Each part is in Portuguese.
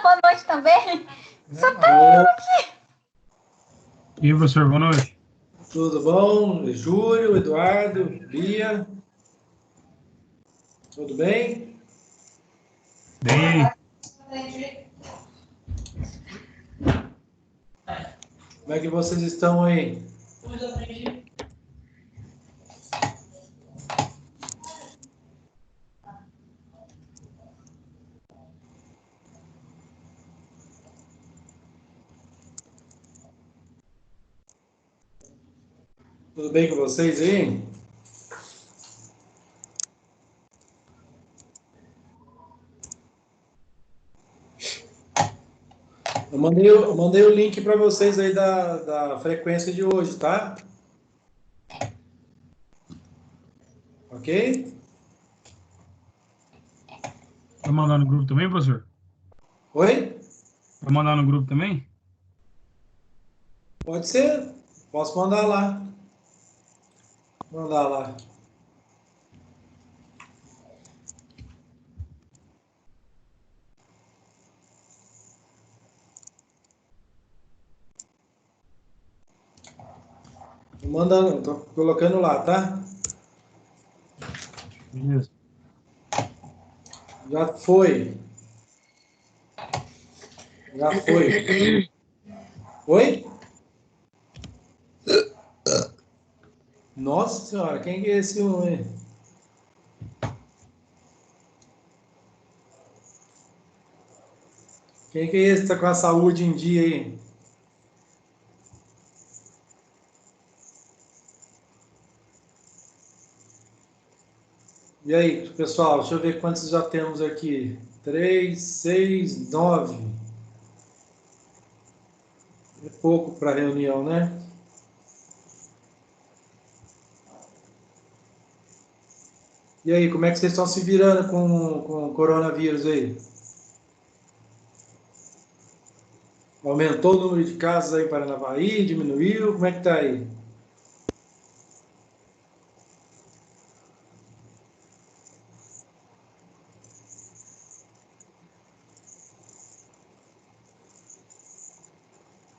boa noite também. Só tá eu aqui. E professor, boa noite. Tudo bom? Júlio, Eduardo, Bia. Tudo bem? Bem, Como é que vocês estão aí? Tudo bem com vocês aí? Eu mandei o link para vocês aí da frequência de hoje, tá? Ok? vai mandar no grupo também, professor? Oi? Vai mandar no grupo também? Pode ser. Posso mandar lá. Mandar lá. Tô mandando, tô colocando lá, tá? Beleza. Já foi. Já foi. Oi? Nossa senhora, quem que é esse homem? Quem que é esse que tá com a saúde em dia aí? E aí, pessoal, deixa eu ver quantos já temos aqui. 3, 6, 9. É pouco para reunião, né? E aí, como é que vocês estão se virando com o coronavírus aí? Aumentou o número de casos aí em Paranavaí? Diminuiu? Como é que tá aí?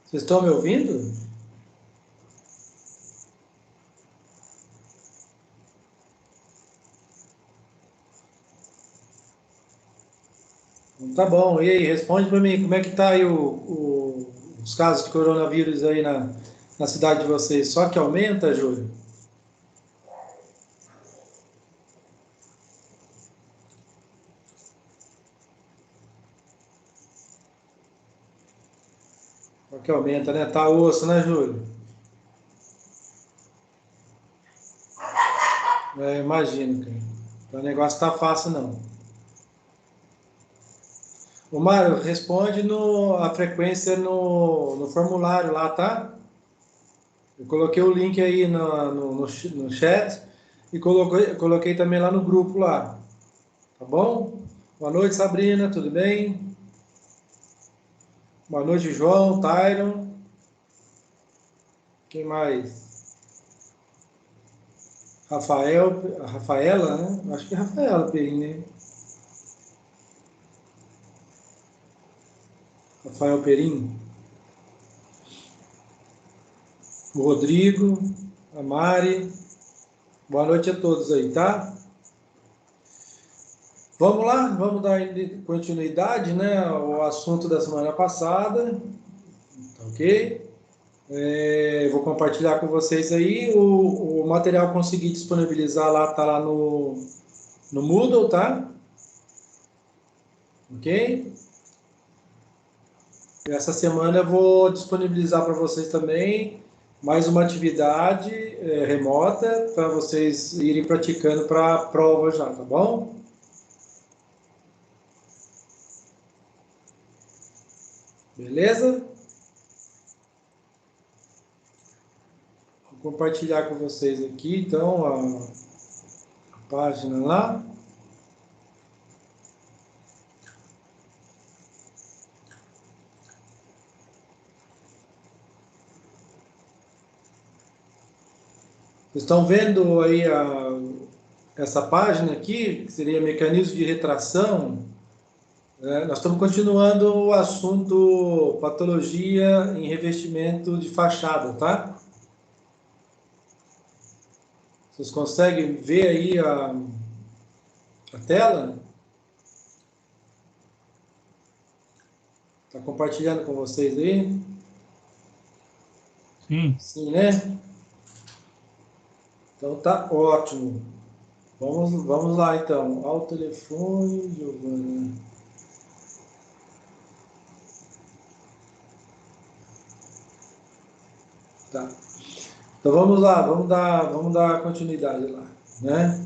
Vocês estão me ouvindo? Tá bom. E aí, responde para mim, como é que tá aí os casos de coronavírus aí na cidade de vocês? Só que aumenta, Júlio? Só que aumenta, né? Tá osso, né, Júlio? É, imagino, cara. O negócio tá fácil, não. Ô, Mário, responde a frequência no formulário lá, tá? Eu coloquei o link aí no chat e coloquei também lá no grupo lá. Tá bom? Boa noite, Sabrina, tudo bem? Boa noite, João, Tyron. Quem mais? Rafaela, né? Acho que é Rafaela Perim, né? Rafael Perim. O Rodrigo, a Mari. Boa noite a todos aí, tá? Vamos lá, vamos dar continuidade, né, ao assunto da semana passada, ok? Vou compartilhar com vocês aí o material que consegui disponibilizar lá, tá lá no Moodle, tá? Ok? Essa semana eu vou disponibilizar para vocês também mais uma atividade remota para vocês irem praticando para a prova já, tá bom? Beleza? Vou compartilhar com vocês aqui, então, a página lá. Vocês estão vendo aí essa página aqui, que seria mecanismo de retração? Nós estamos continuando o assunto patologia em revestimento de fachada, tá? Vocês conseguem ver aí a tela? Está compartilhando com vocês aí? Sim. Sim, né? Então tá ótimo. Vamos lá então. Ao telefone, Giovana. Tá. Então vamos lá, vamos dar continuidade lá, né?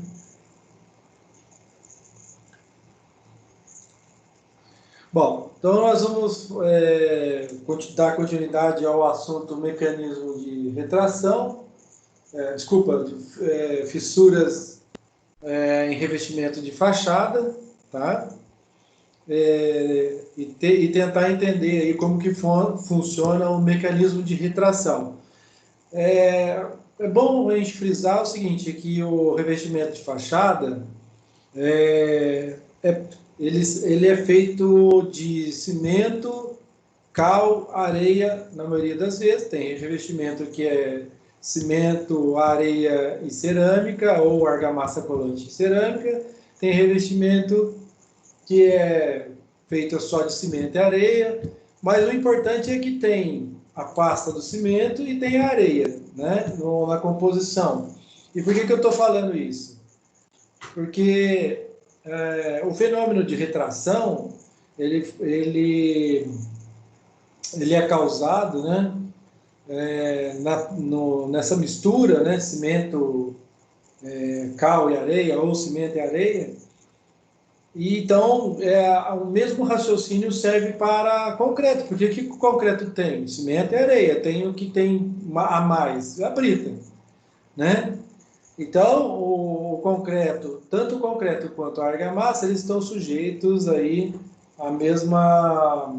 Bom, então nós vamos dar continuidade ao assunto mecanismo de retração, fissuras em revestimento de fachada, tá? E tentar entender aí como que funciona o mecanismo de retração. É bom a gente frisar o seguinte, que o revestimento de fachada ele é feito de cimento, cal, areia, na maioria das vezes. Tem revestimento que é cimento, areia e cerâmica, ou argamassa colante e cerâmica. Tem revestimento que é feito só de cimento e areia, mas o importante é que tem a pasta do cimento e tem a areia, né, na composição. E por que eu estou falando isso? Porque o fenômeno de retração, ele é causado, né, nessa mistura, né, cimento, cal e areia, ou cimento e areia. E então, o mesmo raciocínio serve para concreto, porque o que o concreto tem? Cimento e areia, tem o que tem a mais, a brita, né? Então, o concreto, tanto o concreto quanto a argamassa, eles estão sujeitos aí à mesma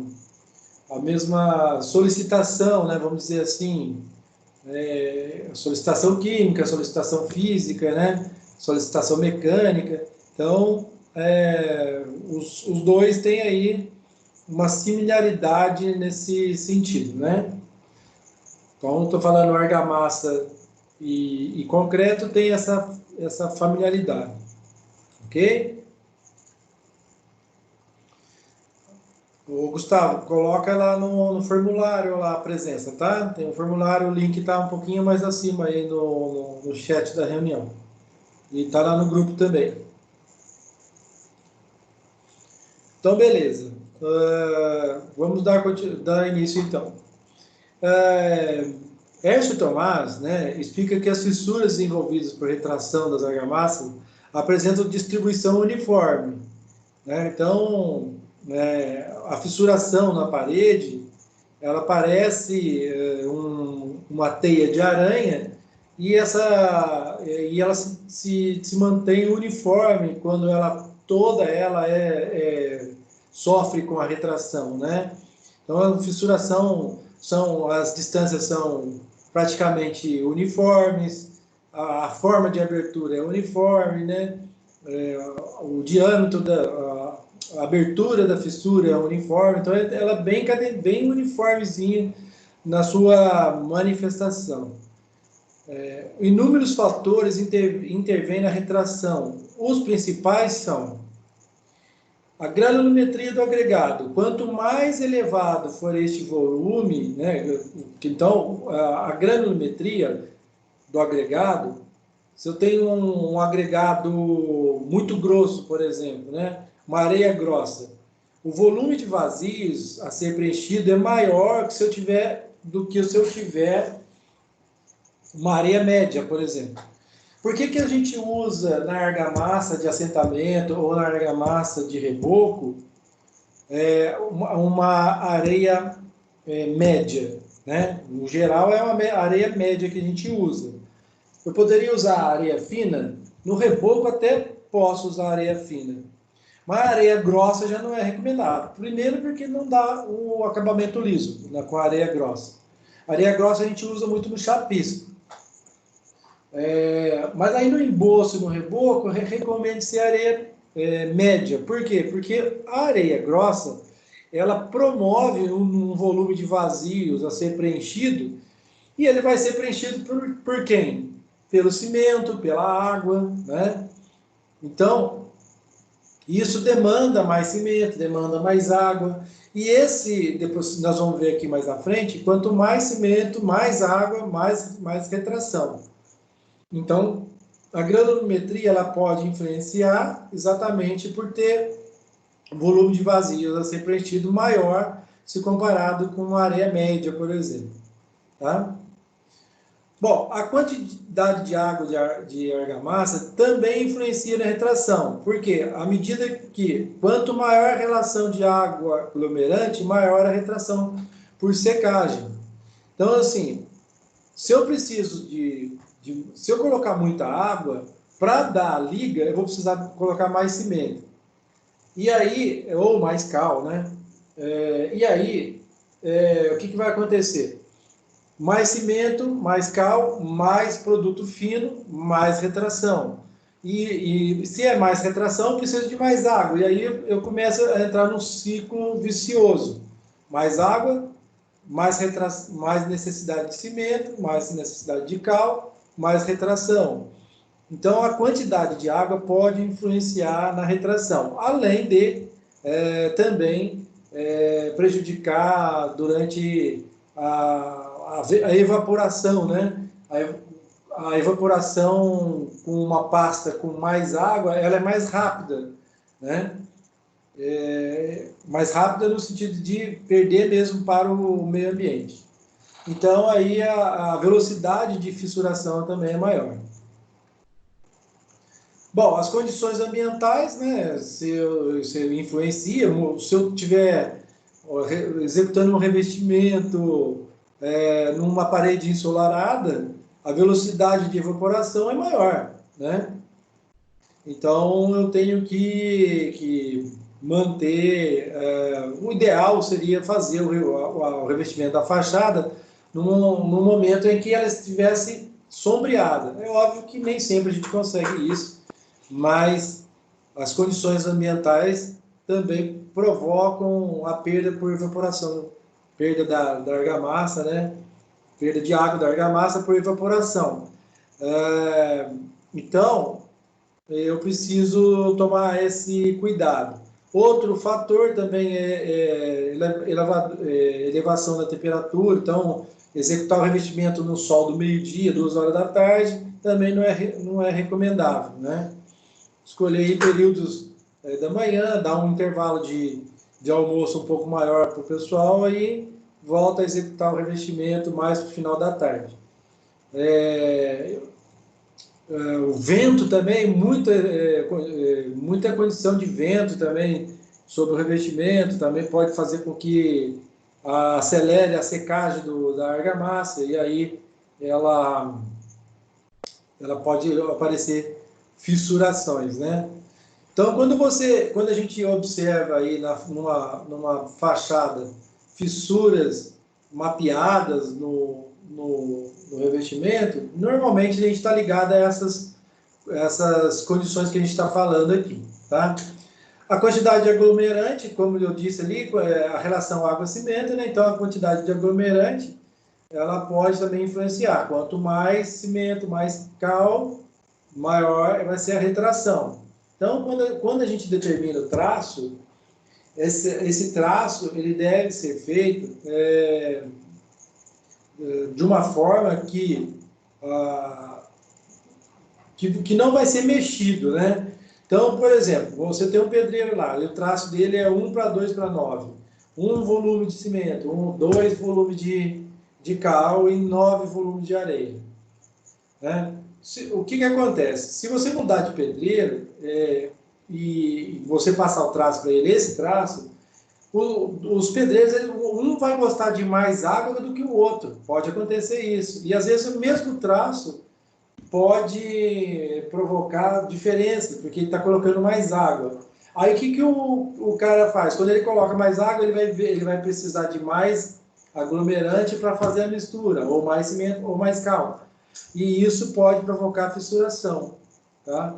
solicitação, né? Vamos dizer assim, solicitação química, solicitação física, né? Solicitação mecânica. Então, os dois têm aí uma similaridade nesse sentido, né? Então, estou falando argamassa e concreto tem essa familiaridade, ok? O Gustavo, coloca lá no formulário lá a presença, tá? Tem um formulário, o link está um pouquinho mais acima aí no chat da reunião. E está lá no grupo também. Então, beleza. Vamos dar início, então. Hércio Tomás, né, explica que as fissuras envolvidas por retração das argamassas apresentam distribuição uniforme, né? Então, a fissuração na parede, ela parece uma teia de aranha e ela se mantém uniforme quando toda ela sofre com a retração, né? Então, a fissuração as distâncias são praticamente uniformes, a forma de abertura é uniforme, né? O diâmetro a abertura da fissura é uniforme, então ela é bem uniformezinha na sua manifestação. Inúmeros fatores intervêm na retração. Os principais são a granulometria do agregado. Quanto mais elevado for este volume, né, então a granulometria do agregado, se eu tenho um agregado muito grosso, por exemplo, né, uma areia grossa, o volume de vazios a ser preenchido é maior do que se eu tiver uma areia média, por exemplo. Por que a gente usa na argamassa de assentamento ou na argamassa de reboco uma areia média, né? No geral, é uma areia média que a gente usa. Eu poderia usar areia fina? No reboco até posso usar areia fina. Mas a areia grossa já não é recomendado. Primeiro porque não dá o acabamento liso, né, com a areia grossa. A areia grossa a gente usa muito no chapisco. Mas aí no embolso e no reboco, recomenda-se areia média. Por quê? Porque a areia grossa, ela promove um volume de vazios a ser preenchido, e ele vai ser preenchido por quem? Pelo cimento, pela água, né? Então, isso demanda mais cimento, demanda mais água. E depois nós vamos ver aqui mais à frente, quanto mais cimento, mais água, mais retração. Então, a granulometria ela pode influenciar exatamente por ter volume de vazios a ser preenchido maior se comparado com uma areia média, por exemplo. Tá? Bom, a quantidade de água de argamassa também influencia na retração. Por quê? À medida que quanto maior a relação de água aglomerante, maior a retração por secagem. Então, assim, se eu preciso se eu colocar muita água, para dar a liga, eu vou precisar colocar mais cimento. E aí, ou mais cal, né? E aí, o que vai acontecer? Mais cimento, mais cal, mais produto fino, mais retração. E se é mais retração, precisa de mais água. E aí eu começo a entrar num ciclo vicioso. Mais água, mais necessidade de cimento, mais necessidade de cal, mais retração. Então, a quantidade de água pode influenciar na retração, além de também prejudicar durante a evaporação, né? A evaporação com uma pasta com mais água, ela é mais rápida, né? Mais rápida no sentido de perder mesmo para o meio ambiente. Então, aí a velocidade de fissuração também é maior. Bom, as condições ambientais, né, se influencia, se eu estiver executando um revestimento numa parede ensolarada, a velocidade de evaporação é maior, né? Então, eu tenho que manter... o ideal seria fazer o revestimento da fachada no momento em que ela estivesse sombreada. É óbvio que nem sempre a gente consegue isso, mas as condições ambientais também provocam a perda por evaporação, perda da argamassa, né? Perda de água da argamassa por evaporação. Então, eu preciso tomar esse cuidado. Outro fator também é elevação da temperatura. Então, executar o revestimento no sol do meio-dia, 2 horas da tarde, também não é recomendável, né? Escolher períodos da manhã, dar um intervalo de almoço um pouco maior para o pessoal, aí volta a executar o revestimento mais para o final da tarde. O vento também, muita condição de vento também sobre o revestimento, também pode fazer com que acelere a secagem da argamassa, e aí ela pode aparecer fissurações, né? Então, quando a gente observa aí numa fachada fissuras mapeadas no revestimento, normalmente a gente está ligado a essas condições que a gente está falando aqui, tá? A quantidade de aglomerante, como eu disse ali, a relação água-cimento, né? Então, a quantidade de aglomerante, ela pode também influenciar. Quanto mais cimento, mais cal, maior vai ser a retração. Então, quando a gente determina o traço, esse traço ele deve ser feito de uma forma que não vai ser mexido, né? Então, por exemplo, você tem um pedreiro lá, e o traço dele é 1:2:9. 1 volume de cimento, 2 volumes de cal e 9 volumes de areia, né? O que acontece? Se você mudar de pedreiro e você passar o traço para ele, esse traço, os pedreiros, um vai gostar de mais água do que o outro. Pode acontecer isso. E às vezes o mesmo traço pode provocar diferença, porque ele está colocando mais água. Aí o que o cara faz? Quando ele coloca mais água, ele vai precisar de mais aglomerante para fazer a mistura, ou mais cimento, ou mais cal. E isso pode provocar fissuração, tá?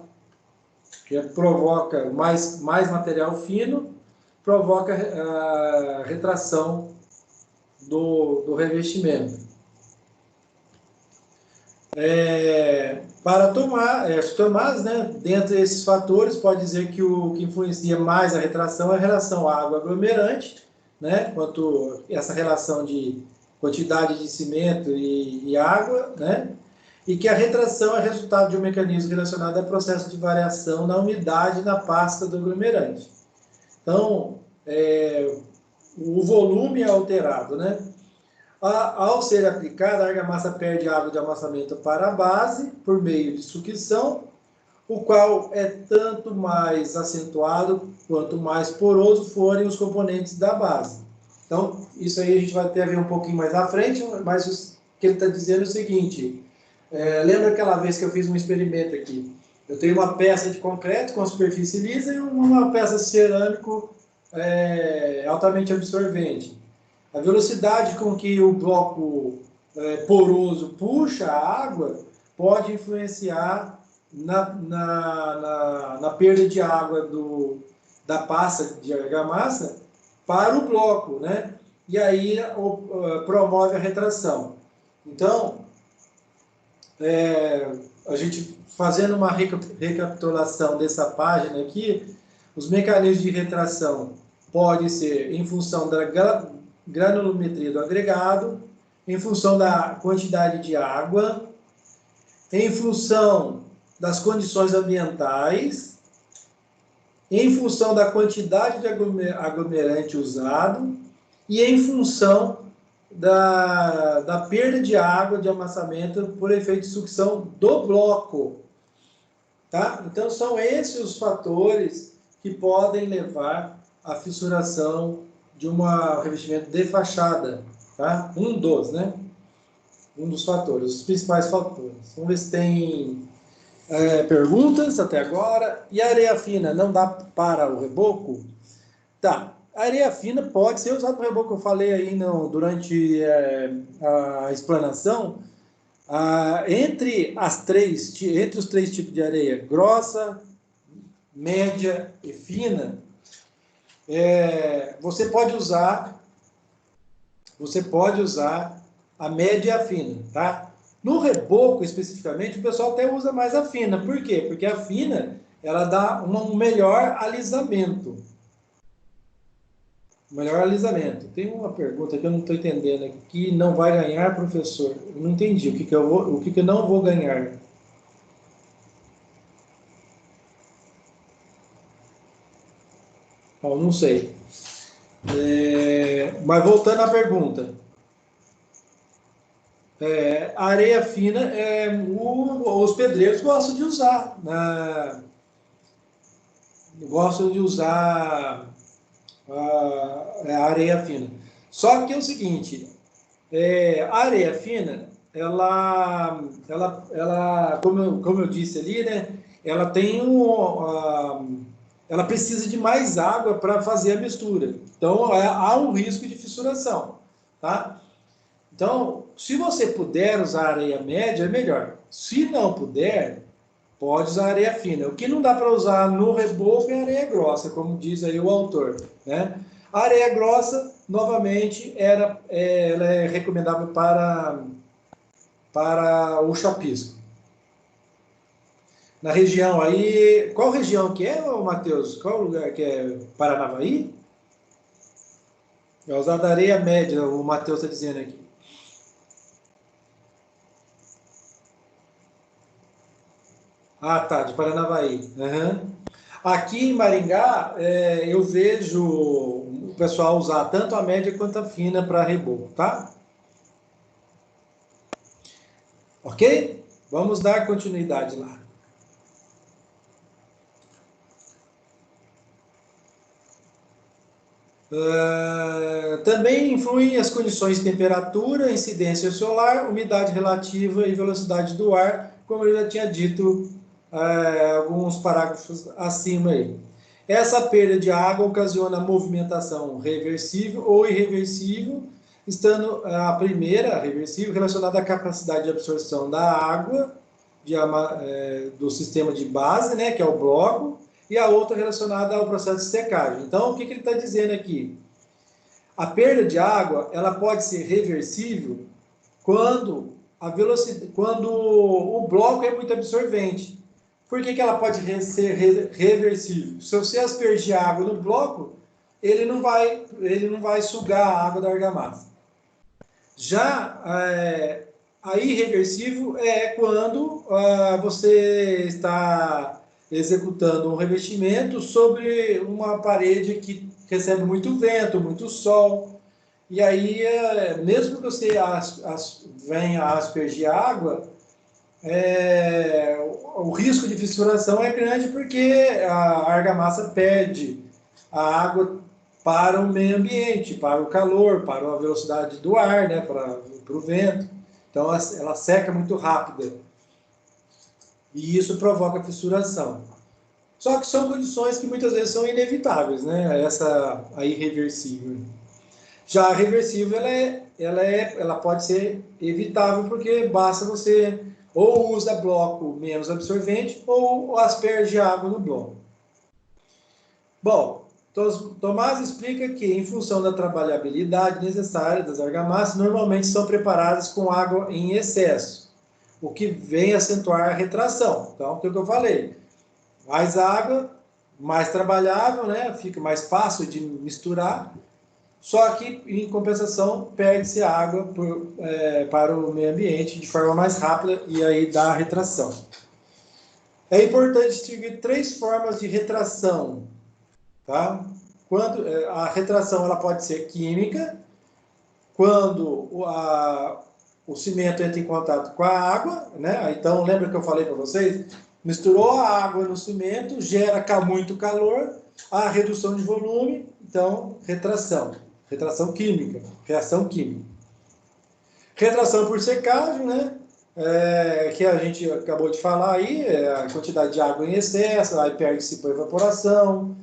que provoca mais material fino, provoca a retração do revestimento. Para Tomás, né, dentre esses fatores, pode dizer que o que influencia mais a retração é a relação água-aglomerante, né, quanto essa relação de quantidade de cimento e água, né, e que a retração é resultado de um mecanismo relacionado ao processo de variação na umidade na pasta do aglomerante. Então, o volume é alterado, né? Ao ser aplicada, a argamassa perde água de amassamento para a base por meio de sucção, o qual é tanto mais acentuado quanto mais poroso forem os componentes da base. Então, isso aí a gente vai ter a ver um pouquinho mais à frente, mas o que ele está dizendo é o seguinte, lembra aquela vez que eu fiz um experimento aqui? Eu tenho uma peça de concreto com superfície lisa e uma peça de cerâmico altamente absorvente. A velocidade com que o bloco poroso puxa a água pode influenciar na perda de água da pasta de argamassa para o bloco, né? E aí promove a retração. Então, a gente fazendo uma recapitulação dessa página aqui, os mecanismos de retração podem ser em função da granulometria do agregado, em função da quantidade de água, em função das condições ambientais, em função da quantidade de aglomerante usado e em função da perda de água de amassamento por efeito de sucção do bloco. Tá? Então, são esses os fatores que podem levar à fissuração de um revestimento de fachada, tá? Um dos fatores, os principais fatores. Vamos ver se tem perguntas até agora. E a areia fina não dá para o reboco? Tá. A areia fina pode ser usada para o reboco. Eu falei aí durante a explanação. Entre os três tipos de areia, grossa, média e fina, você pode usar a média e a fina, tá? No reboco, especificamente, o pessoal até usa mais a fina. Por quê? Porque a fina, ela dá um melhor alisamento. Melhor alisamento. Tem uma pergunta que eu não estou entendendo aqui. Não vai ganhar, professor? Eu não entendi. O que eu não vou ganhar? Não sei. Mas voltando à pergunta. A areia fina, os pedreiros gostam de usar. Gostam de usar a areia fina. Só que é o seguinte, a areia fina, ela como eu disse ali, né, ela tem ela precisa de mais água para fazer a mistura. Então, há um risco de fissuração, tá? Então, se você puder usar areia média, é melhor. Se não puder, pode usar areia fina. O que não dá para usar no reboco é areia grossa, como diz aí o autor, né? A areia grossa, novamente, ela é recomendável para o chapisco. Na região aí... Qual região que é, Matheus? Qual lugar que é? Paranavaí? É usar da areia média, o Matheus está dizendo aqui. Ah, tá, de Paranavaí. Uhum. Aqui em Maringá, eu vejo o pessoal usar tanto a média quanto a fina para reboco, tá? Ok? Vamos dar continuidade lá. Também influem as condições de temperatura, incidência solar, umidade relativa e velocidade do ar, como eu já tinha dito alguns parágrafos acima aí. Essa perda de água ocasiona movimentação reversível ou irreversível, estando a primeira, reversível, relacionada à capacidade de absorção da água do sistema de base, né, que é o bloco, e a outra relacionada ao processo de secagem. Então, o que ele está dizendo aqui? A perda de água, ela pode ser reversível quando o bloco é muito absorvente. Por que ela pode ser reversível? Se você aspergir água no bloco, ele não vai sugar a água da argamassa. Já a irreversível é quando você está executando um revestimento sobre uma parede que recebe muito vento, muito sol. E aí, mesmo que você venha a aspergir água, o risco de fissuração é grande porque a argamassa perde a água para o meio ambiente, para o calor, para a velocidade do ar, né, para o vento. Então, ela seca muito rápida. E isso provoca fissuração. Só que são condições que muitas vezes são inevitáveis, né? A irreversível. Já a reversível, ela pode ser evitável, porque basta você ou usa bloco menos absorvente ou asperge água no bloco. Bom, Tomás explica que, em função da trabalhabilidade necessária das argamassas, normalmente são preparadas com água em excesso, o que vem acentuar a retração. Então, o que eu falei? Mais água, mais trabalhável, né? Fica mais fácil de misturar, só que, em compensação, perde-se água para o meio ambiente de forma mais rápida e aí dá a retração. É importante distinguir 3 formas de retração. Tá? Quando a retração ela pode ser química, quando o cimento entra em contato com a água, né? Então, lembra que eu falei para vocês? Misturou a água no cimento, gera muito calor, a redução de volume, então, retração química, reação química. Retração por secagem, né? Que a gente acabou de falar aí, a quantidade de água em excesso, aí perde-se por evaporação,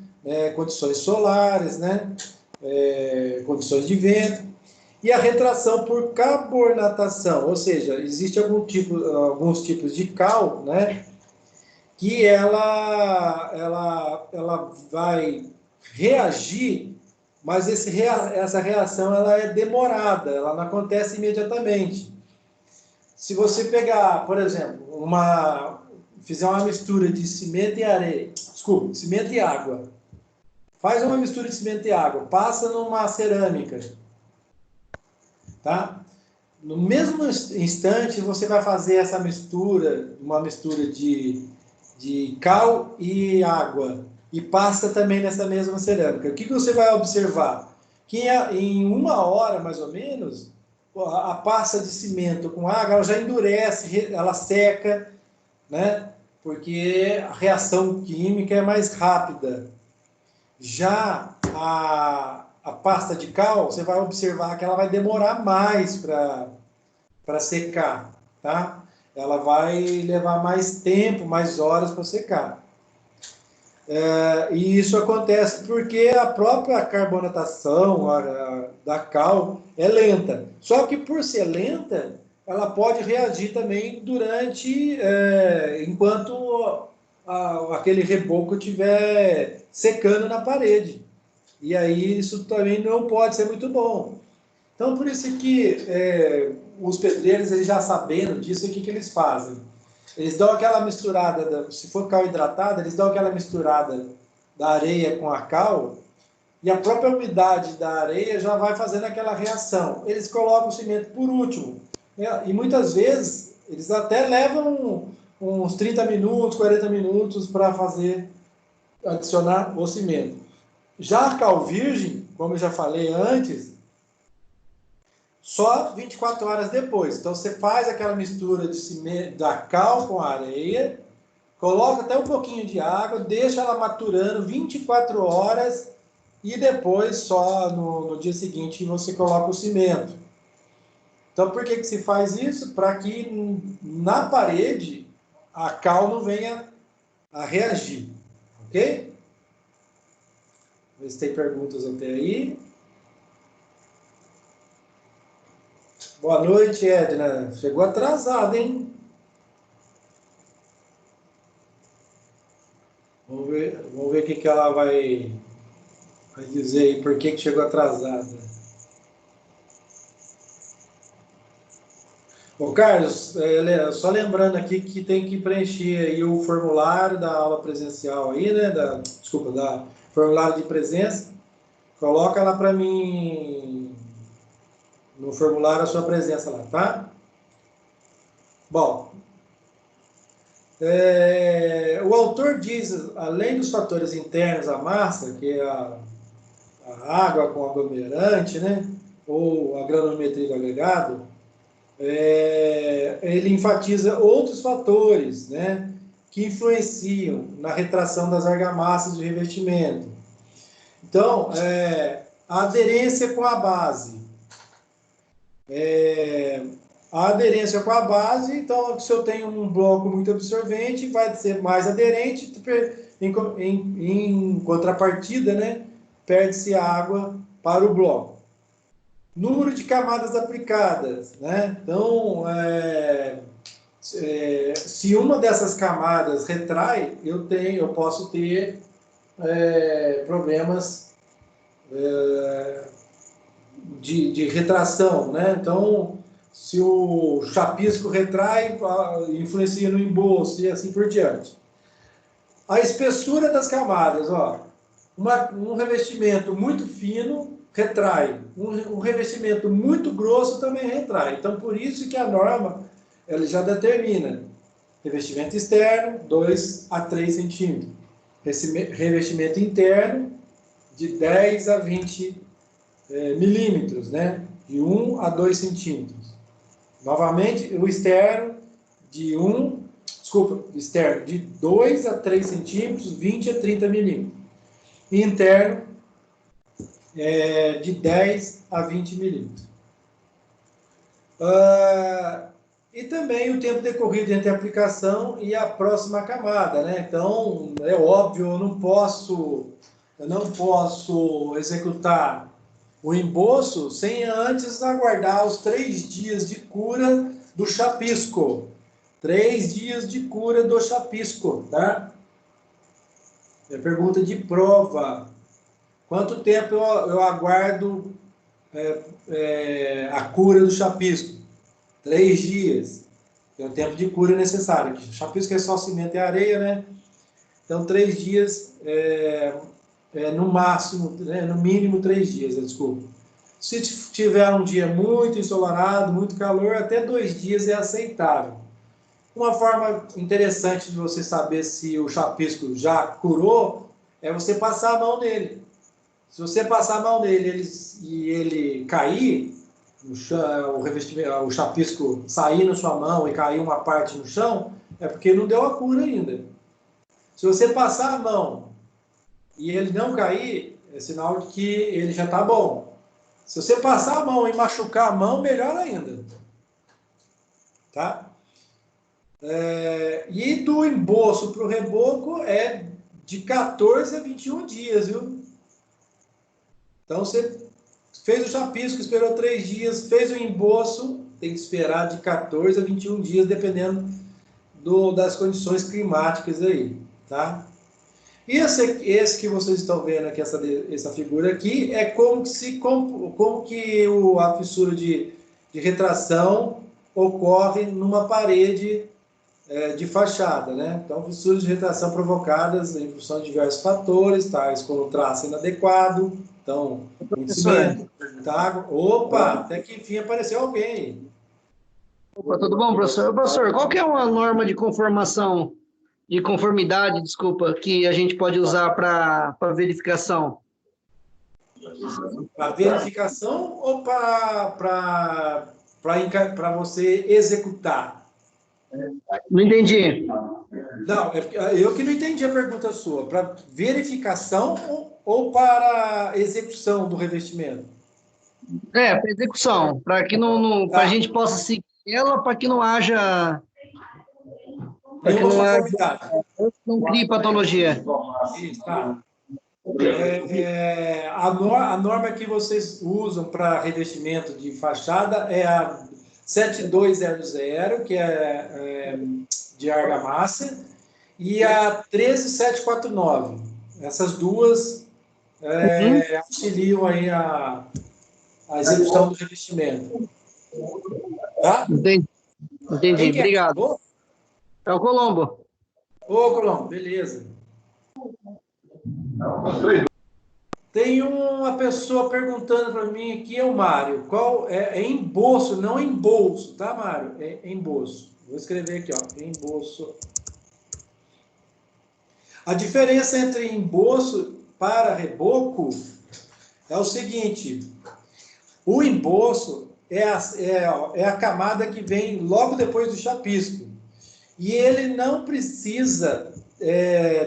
condições solares, né? Condições de vento. E a retração por carbonatação, ou seja, existe alguns tipos de cal, né? Que ela vai reagir, mas essa reação ela é demorada, ela não acontece imediatamente. Se você pegar, por exemplo, fizer uma mistura de cimento e areia, cimento e água, faz uma mistura de cimento e água, passa numa cerâmica, tá? No mesmo instante, você vai fazer essa mistura, uma mistura de cal e água, e passa também nessa mesma cerâmica. O que você vai observar? Que em 1 hora, mais ou menos, a pasta de cimento com água, ela já endurece, ela seca, né? Porque a reação química é mais rápida. Já a pasta de cal, você vai observar que ela vai demorar mais para secar, tá? Ela vai levar mais tempo, mais horas para secar. E isso acontece porque a própria carbonatação da cal é lenta. Só que por ser lenta, ela pode reagir também enquanto aquele reboco estiver secando na parede. E aí isso também não pode ser muito bom. Então, por isso que os pedreiros, eles já sabendo disso, o que eles fazem? Eles dão aquela misturada, se for cal hidratada, eles dão aquela misturada da areia com a cal, e a própria umidade da areia já vai fazendo aquela reação. Eles colocam o cimento por último. E muitas vezes, eles até levam uns 30 minutos, 40 minutos para adicionar o cimento. Já a cal virgem, como eu já falei antes, só 24 horas depois. Então, você faz aquela mistura de cimento, da cal com a areia, coloca até um pouquinho de água, deixa ela maturando 24 horas e depois, só no dia seguinte, você coloca o cimento. Então, por que se faz isso? Para que na parede a cal não venha a reagir. Ok? Vê se tem perguntas até aí. Boa noite, Edna. Chegou atrasada, hein? Vamos ver o que ela vai dizer aí, por que chegou atrasada. Ô, Carlos, só lembrando aqui que tem que preencher aí o formulário da aula presencial aí, né? Desculpa, da formulário de presença. Coloca lá para mim no formulário a sua presença lá, tá? Bom, o autor diz, além dos fatores internos à massa, que é a água com aglomerante, né? Ou a granometria do agregado, ele enfatiza outros fatores, né, que influenciam na retração das argamassas de revestimento. Então, a aderência com a base. A aderência com a base, então, se eu tenho um bloco muito absorvente, vai ser mais aderente, em contrapartida, né, perde-se água para o bloco. Número de camadas aplicadas, né? Então, se uma dessas camadas retrai, eu posso ter problemas de retração, né? Então, se o chapisco retrai, influencia no embolso e assim por diante. A espessura das camadas, ó, um revestimento muito fino retrai, um revestimento muito grosso também retrai. Então, por isso que a norma ela já determina revestimento externo 2 a 3 centímetros, revestimento interno de 10 a 20 milímetros, né? De 1 a 2 centímetros. Novamente, o externo de externo de 2 a 3 centímetros, 20 a 30 milímetros. E interno de 10 a 20 milímetros. E também o tempo decorrido entre a aplicação e a próxima camada, né? Então, é óbvio, eu não posso executar o embolso sem antes aguardar os 3 dias de cura do chapisco. 3 dias de cura do chapisco, tá? É pergunta de prova. Quanto tempo eu aguardo a cura do chapisco? 3 dias. É o tempo de cura necessário. O chapisco é só cimento e areia, né? Então, 3 dias, no máximo, né? No mínimo 3 dias, desculpa. Se tiver um dia muito ensolarado, muito calor, até 2 dias é aceitável. Uma forma interessante de você saber se o chapisco já curou é você passar a mão nele. Se você passar a mão nele e ele cair, o chapisco sair na sua mão e cair uma parte no chão, é porque não deu a cura ainda. Se você passar a mão e ele não cair, é sinal de que ele já está bom. Se você passar a mão e machucar a mão, melhor ainda. Tá? E do embolso para o reboco é de 14 a 21 dias, viu? Então, você fez o chapisco, esperou 3 dias, fez o embolso, tem que esperar de 14 a 21 dias, dependendo das condições climáticas aí, tá? E esse que vocês estão vendo aqui, essa figura aqui, é como que a fissura de retração ocorre numa parede de fachada, né? Então, fissuras de retração provocadas em função de diversos fatores, tais como traço inadequado, então, muito cimento, muita água. Opa, até que enfim apareceu alguém. Opa, tudo bom, professor? Professor, qual que é uma norma de conformidade, desculpa, que a gente pode usar para verificação? Para verificação ou para você executar? Não entendi. Não, eu que não entendi a pergunta sua. Para verificação ou para execução do revestimento? Para execução, para que a gente possa seguir ela, para que não haja... Para que não crie patologia. Isso, tá. A norma que vocês usam para revestimento de fachada é a 7200, que é de argamassa, e a 13749. Essas duas auxiliam aí a execução do revestimento. Tá? Entendi. Quem que é? Obrigado. É o Colombo. Ô, Colombo, beleza. Tem uma pessoa perguntando para mim aqui, é o Mário. Qual é embolso, não embolso, tá, Mário? É embolso. Vou escrever aqui, ó. Embolso. A diferença entre embolso para reboco é o seguinte: o embolso é a camada que vem logo depois do chapisco. E ele não precisa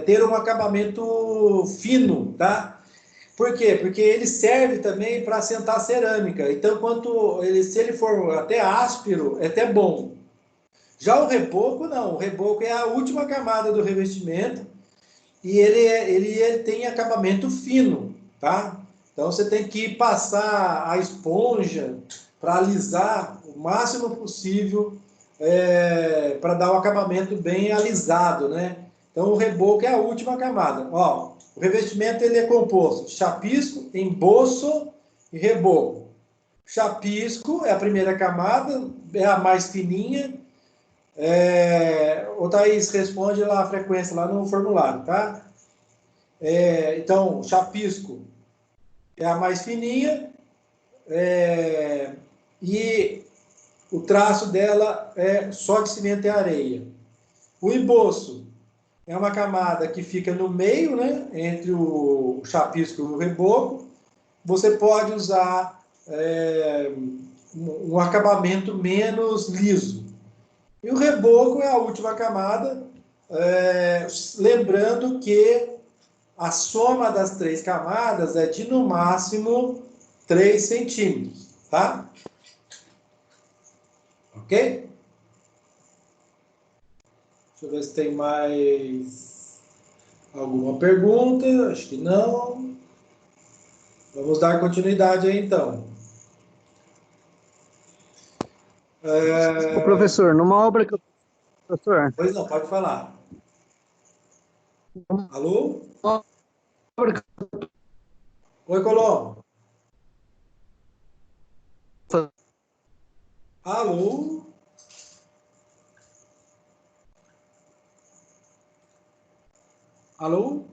ter um acabamento fino, tá? Por quê? Porque ele serve também para assentar cerâmica. Então, se ele for até áspero, é até bom. Já o reboco, não. O reboco é a última camada do revestimento e ele tem acabamento fino, tá? Então, você tem que passar a esponja para alisar o máximo possível para dar um acabamento bem alisado, né? Então, o reboco é a última camada. Ó, o revestimento ele é composto de chapisco, emboço e reboco. Chapisco é a primeira camada, é a mais fininha. O Thaís responde lá a frequência lá no formulário, tá? Então, chapisco é a mais fininha e o traço dela é só de cimento e areia. O emboço é uma camada que fica no meio, né, entre o chapisco e o reboco. Você pode usar um acabamento menos liso. E o reboco é a última camada, lembrando que a soma das 3 camadas é de, no máximo, 3 centímetros, tá? Ok? Deixa eu ver se tem mais alguma pergunta. Acho que não. Vamos dar continuidade aí, então. Ô, professor, numa obra que eu... Professor, Pois não, pode falar. Alô? obra que Oi, Colombo. eu... Alô? Alô?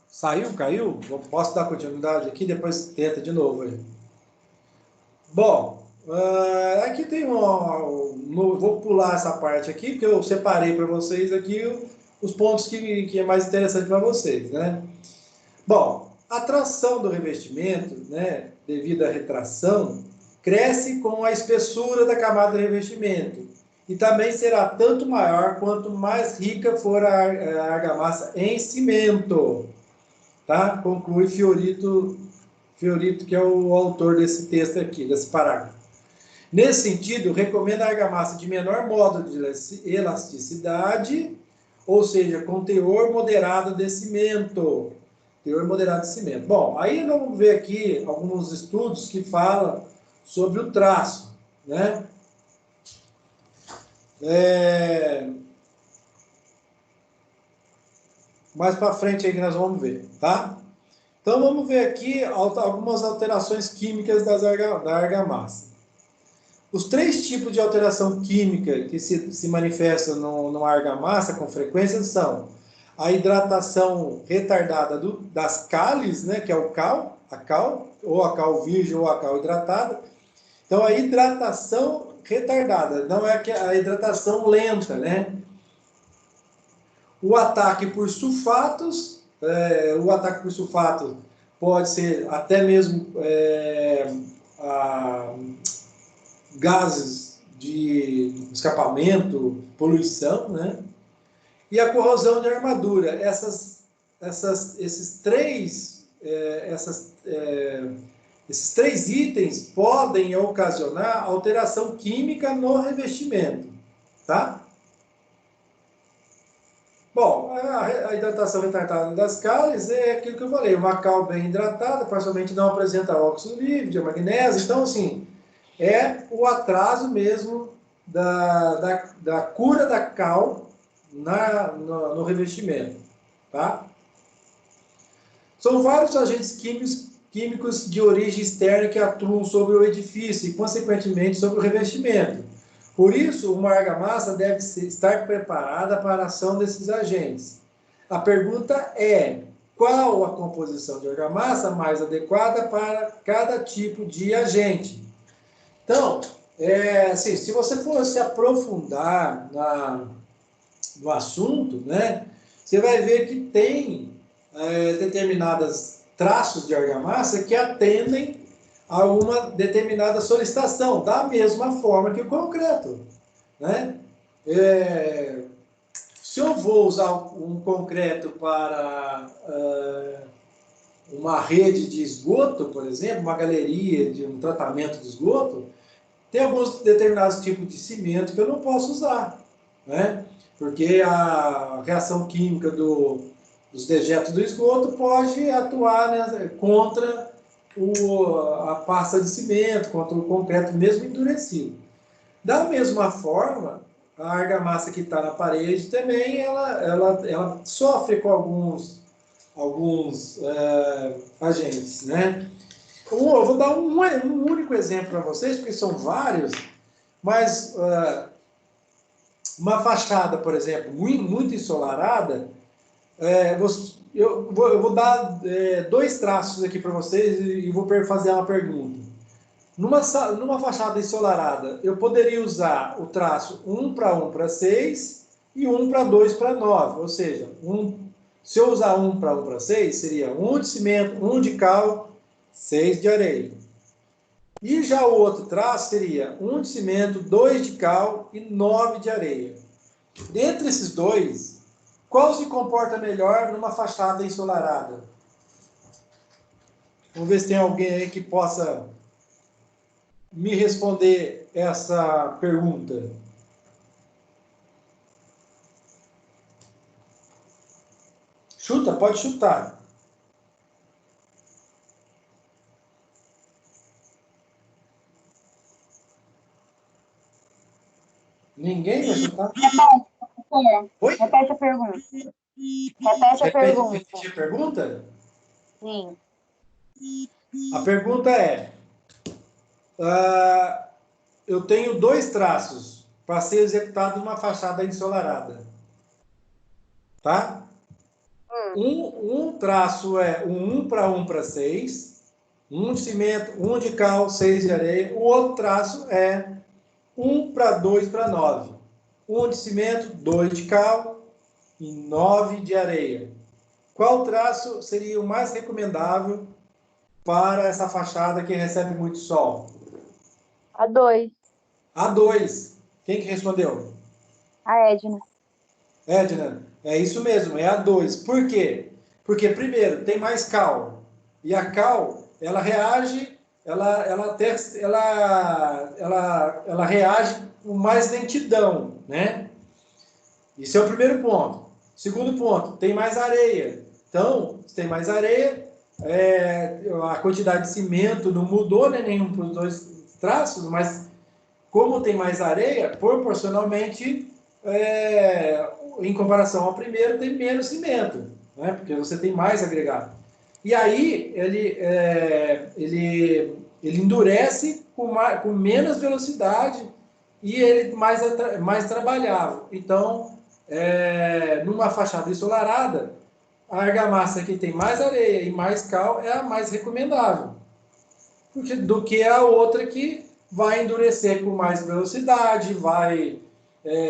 Saiu? Caiu? Posso dar continuidade aqui? Depois tenta de novo aí. Bom, aqui tem vou pular essa parte aqui, porque eu separei para vocês aqui os pontos que é mais interessante para vocês, né? Bom, a tração do revestimento, né, devido à retração, cresce com a espessura da camada de revestimento e também será tanto maior quanto mais rica for a argamassa em cimento, tá? Conclui Fiorito, que é o autor desse texto aqui, desse parágrafo. Nesse sentido, recomenda a argamassa de menor modo de elasticidade, ou seja, com teor moderado de cimento. Teor moderado de cimento. Bom, aí nós vamos ver aqui alguns estudos que falam sobre o traço, né? Mais para frente aí que nós vamos ver, tá? Então vamos ver aqui algumas alterações químicas da argamassa. Os 3 tipos de alteração química que se manifestam numa argamassa com frequência são a hidratação retardada das cális, né, que é a cal, ou a cal virgem ou a cal hidratada. Então, a hidratação retardada, não é a hidratação lenta, né? O ataque por sulfatos, pode ser até mesmo gases de escapamento, poluição, né? E a corrosão de armadura. Esses três itens podem ocasionar alteração química no revestimento, tá? Bom, a hidratação retardada das cálices é aquilo que eu falei, uma cal bem hidratada, parcialmente não apresenta óxido livre de magnésio, então, assim, é o atraso mesmo da cura da cal no revestimento, tá? São vários agentes químicos de origem externa que atuam sobre o edifício e, consequentemente, sobre o revestimento. Por isso, uma argamassa deve estar preparada para a ação desses agentes. A pergunta é: qual a composição de argamassa mais adequada para cada tipo de agente? Então, assim, se você for se aprofundar no assunto, né, você vai ver que tem determinados traços de argamassa que atendem a uma determinada solicitação, da mesma forma que o concreto, né? Se eu vou usar um concreto para uma rede de esgoto, por exemplo, uma galeria de um tratamento de esgoto, tem alguns determinados tipos de cimento que eu não posso usar, né? Porque a reação química dos dejetos do esgoto pode atuar, né, contra a pasta de cimento, contra o concreto mesmo endurecido. Da mesma forma, a argamassa que está na parede também, ela sofre com alguns agentes, né? Eu vou dar um único exemplo para vocês, porque são vários, mas uma fachada, por exemplo, muito ensolarada, eu vou dar dois traços aqui para vocês e vou fazer uma pergunta. Numa fachada ensolarada, eu poderia usar o traço 1 para 1 para 6 e 1 para 2 para 9, ou seja, se eu usar 1 para 1 para 6, seria 1 de cimento, 1 de cal, 6 de areia. E já o outro traço seria 1 de cimento, 2 de cal e 9 de areia. Dentre esses dois, qual se comporta melhor numa fachada ensolarada? Vamos ver se tem alguém aí que possa me responder essa pergunta. Chuta, pode chutar. Ninguém vai chutar? Oi? Repete a pergunta. Repete a pergunta. Repete a pergunta? Sim. A pergunta é: eu tenho dois traços para ser executado numa fachada ensolarada. Tá? Um traço é um 1 para 1 para 6, 1 de cimento, 1 de cal, 6 de areia. O outro traço é 1 para 2 para 9. 1 de cimento, 2 de cal e 9 de areia. Qual traço seria o mais recomendável para essa fachada que recebe muito sol? A2. A2. Quem que respondeu? A Edna. Edna, é isso mesmo, é A2. Por quê? Porque, primeiro, tem mais cal. E a cal, ela reage, ela reage com mais lentidão, né? Isso é o primeiro ponto. Segundo ponto, tem mais areia. Então, se tem mais areia, a quantidade de cimento não mudou, né, nenhum para os dois traços, mas como tem mais areia, proporcionalmente, em comparação ao primeiro, tem menos cimento, né, porque você tem mais agregado. E aí, ele endurece com menos velocidade e ele mais trabalhável. Então, numa fachada ensolarada, a argamassa que tem mais areia e mais cal é a mais recomendável, do que a outra que vai endurecer com mais velocidade,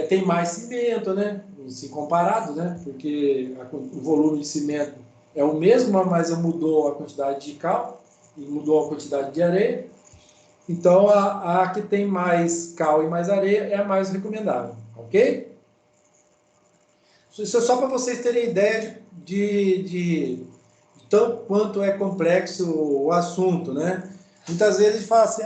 tem mais cimento, né? Se comparado, né? Porque o volume de cimento é o mesmo, mas mudou a quantidade de cal e mudou a quantidade de areia. Então, a que tem mais cal e mais areia é a mais recomendável, ok? Isso é só para vocês terem ideia de tanto quanto é complexo o assunto, né? Muitas vezes fala assim,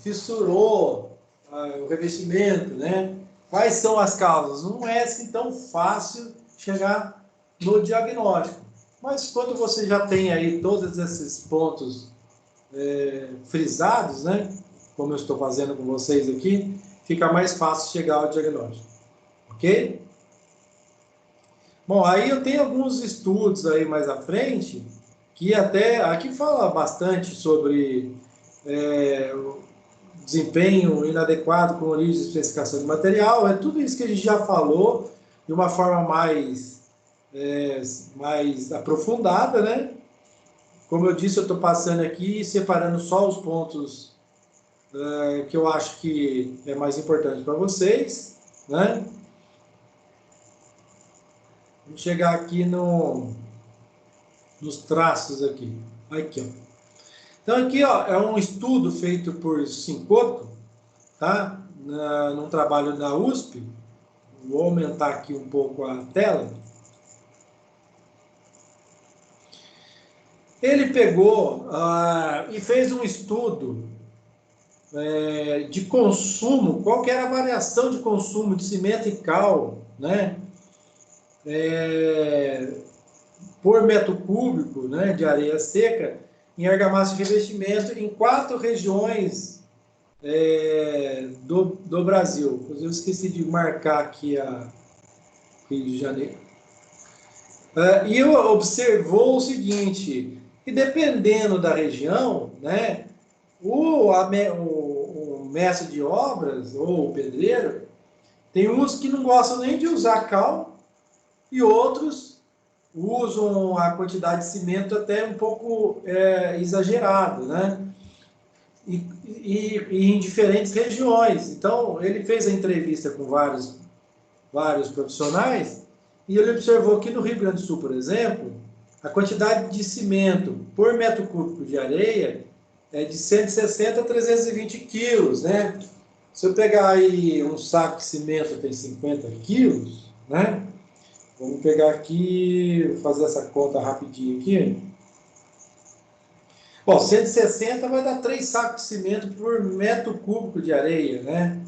fissurou o revestimento, né? Quais são as causas? Não é assim tão fácil chegar no diagnóstico. Mas quando você já tem aí todos esses pontos frisados, né? como eu estou fazendo com vocês aqui, fica mais fácil chegar ao diagnóstico. Ok? Bom, aí eu tenho alguns estudos aí mais à frente, que até aqui fala bastante sobre o desempenho inadequado com origem e especificação de material, é tudo isso que a gente já falou de uma forma mais aprofundada, né? Como eu disse, eu estou passando aqui, separando só os pontos que eu acho que é mais importante para vocês, né? Vamos chegar aqui nos traços aqui. Aqui, ó. Então, aqui, ó, é um estudo feito por Cincoto, tá? Num trabalho da USP. Vou aumentar aqui um pouco a tela. Ele pegou e fez um estudo de consumo, qual que era a variação de consumo de cimento e cal, né? Por metro cúbico, né, de areia seca, em argamassa de revestimento em 4 regiões do Brasil. Inclusive, eu esqueci de marcar aqui a Rio de Janeiro. E observou o seguinte, que dependendo da região, né, o mestre de obras, ou o pedreiro, tem uns que não gostam nem de usar cal, e outros usam a quantidade de cimento até um pouco exagerado, né? E em diferentes regiões. Então, ele fez a entrevista com vários profissionais e ele observou que no Rio Grande do Sul, por exemplo, a quantidade de cimento por metro cúbico de areia é de 160 a 320 quilos, né? Se eu pegar aí um saco de cimento tem 50 quilos, né? Vamos pegar aqui, fazer essa conta rapidinho aqui. Bom, 160 vai dar 3 sacos de cimento por metro cúbico de areia, né?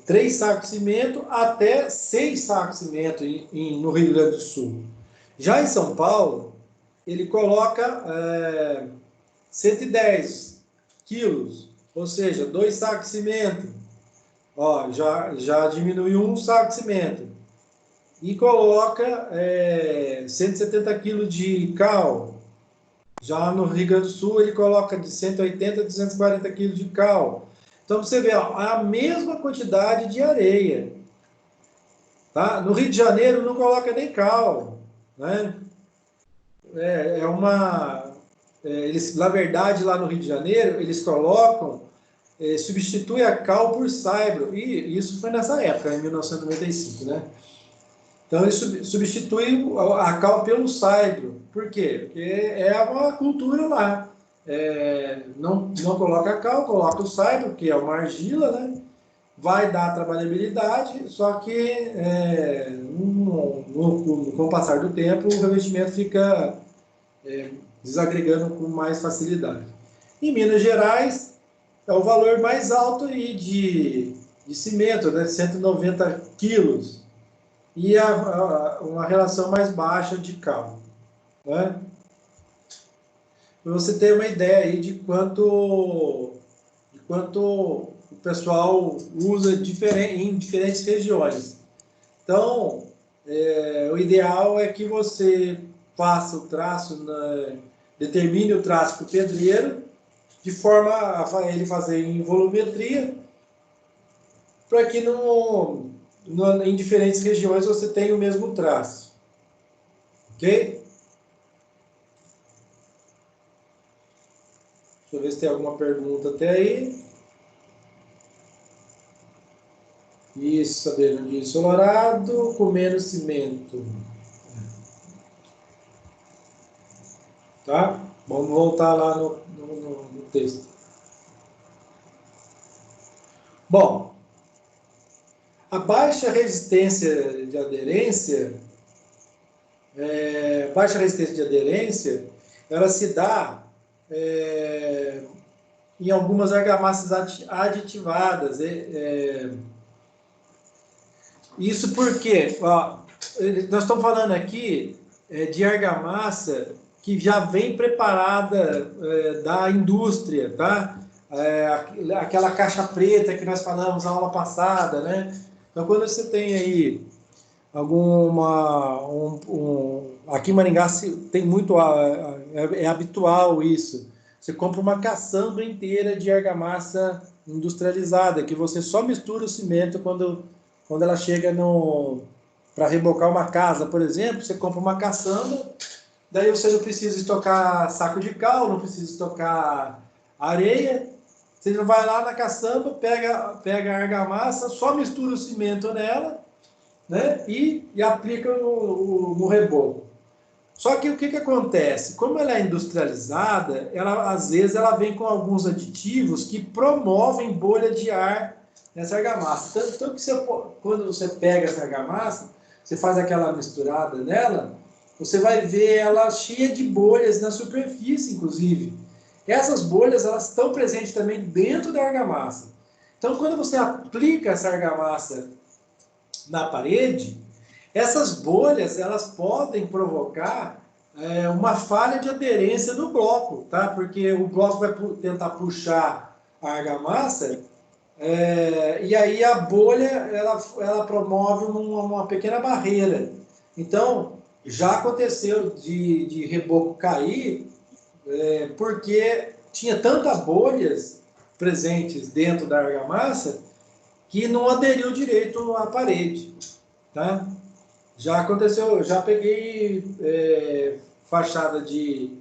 3 sacos de cimento até 6 sacos de cimento no Rio Grande do Sul. Já em São Paulo, ele coloca 110 quilos, ou seja, 2 sacos de cimento. Ó, já diminuiu 1 saco de cimento. E coloca 170 quilos de cal. Já no Rio Grande do Sul, ele coloca de 180 a 240 quilos de cal. Então, você vê, ó, a mesma quantidade de areia. Tá? No Rio de Janeiro, não coloca nem cal. Né? Na verdade, lá no Rio de Janeiro, eles colocam, substitui a cal por saibro. E isso foi nessa época, em 1995, né? Então, ele substitui a cal pelo saibro. Por quê? Porque é uma cultura lá. Não coloca a cal, coloca o saibro, que é uma argila, né? Vai dar trabalhabilidade, só que com o passar do tempo, o revestimento fica desagregando com mais facilidade. Em Minas Gerais, é o valor mais alto aí de cimento, né? 190 quilos. E uma relação mais baixa de cal. Né? Para você ter uma ideia aí de quanto o pessoal usa em diferentes regiões. Então, o ideal é que você faça o traço, determine o traço para o pedreiro, de forma a ele fazer em volumetria, para que em diferentes regiões você tenha o mesmo traço. Ok? Deixa eu ver se tem alguma pergunta até aí. Isso, saber onde ensolarado, comendo cimento. Tá? Vamos voltar lá no texto. Bom, a baixa resistência de aderência, ela se dá em algumas argamassas aditivadas. Isso porque nós estamos falando aqui de argamassa que já vem preparada da indústria, tá? aquela caixa preta que nós falamos na aula passada, né? Então, quando você tem aí aqui em Maringá tem muito, é habitual isso. Você compra uma caçamba inteira de argamassa industrializada, que você só mistura o cimento quando ela chega para rebocar uma casa, por exemplo, você compra uma caçamba, daí você não precisa estocar saco de cal, não precisa estocar areia, você não vai lá na caçamba, pega a argamassa, só mistura o cimento nela, né, e aplica no reboco. Só que o que acontece? Como ela é industrializada, às vezes ela vem com alguns aditivos que promovem bolha de ar nessa argamassa. Tanto que quando você pega essa argamassa, você faz aquela misturada nela, você vai ver ela cheia de bolhas na superfície, inclusive. Essas bolhas, elas estão presentes também dentro da argamassa. Então, quando você aplica essa argamassa na parede, essas bolhas, elas podem provocar uma falha de aderência do bloco, tá? Porque o bloco vai tentar puxar a argamassa, e aí a bolha, ela promove uma pequena barreira. Então, já aconteceu de reboco cair, porque tinha tantas bolhas presentes dentro da argamassa que não aderiu direito à parede, tá? Já aconteceu, já peguei fachada de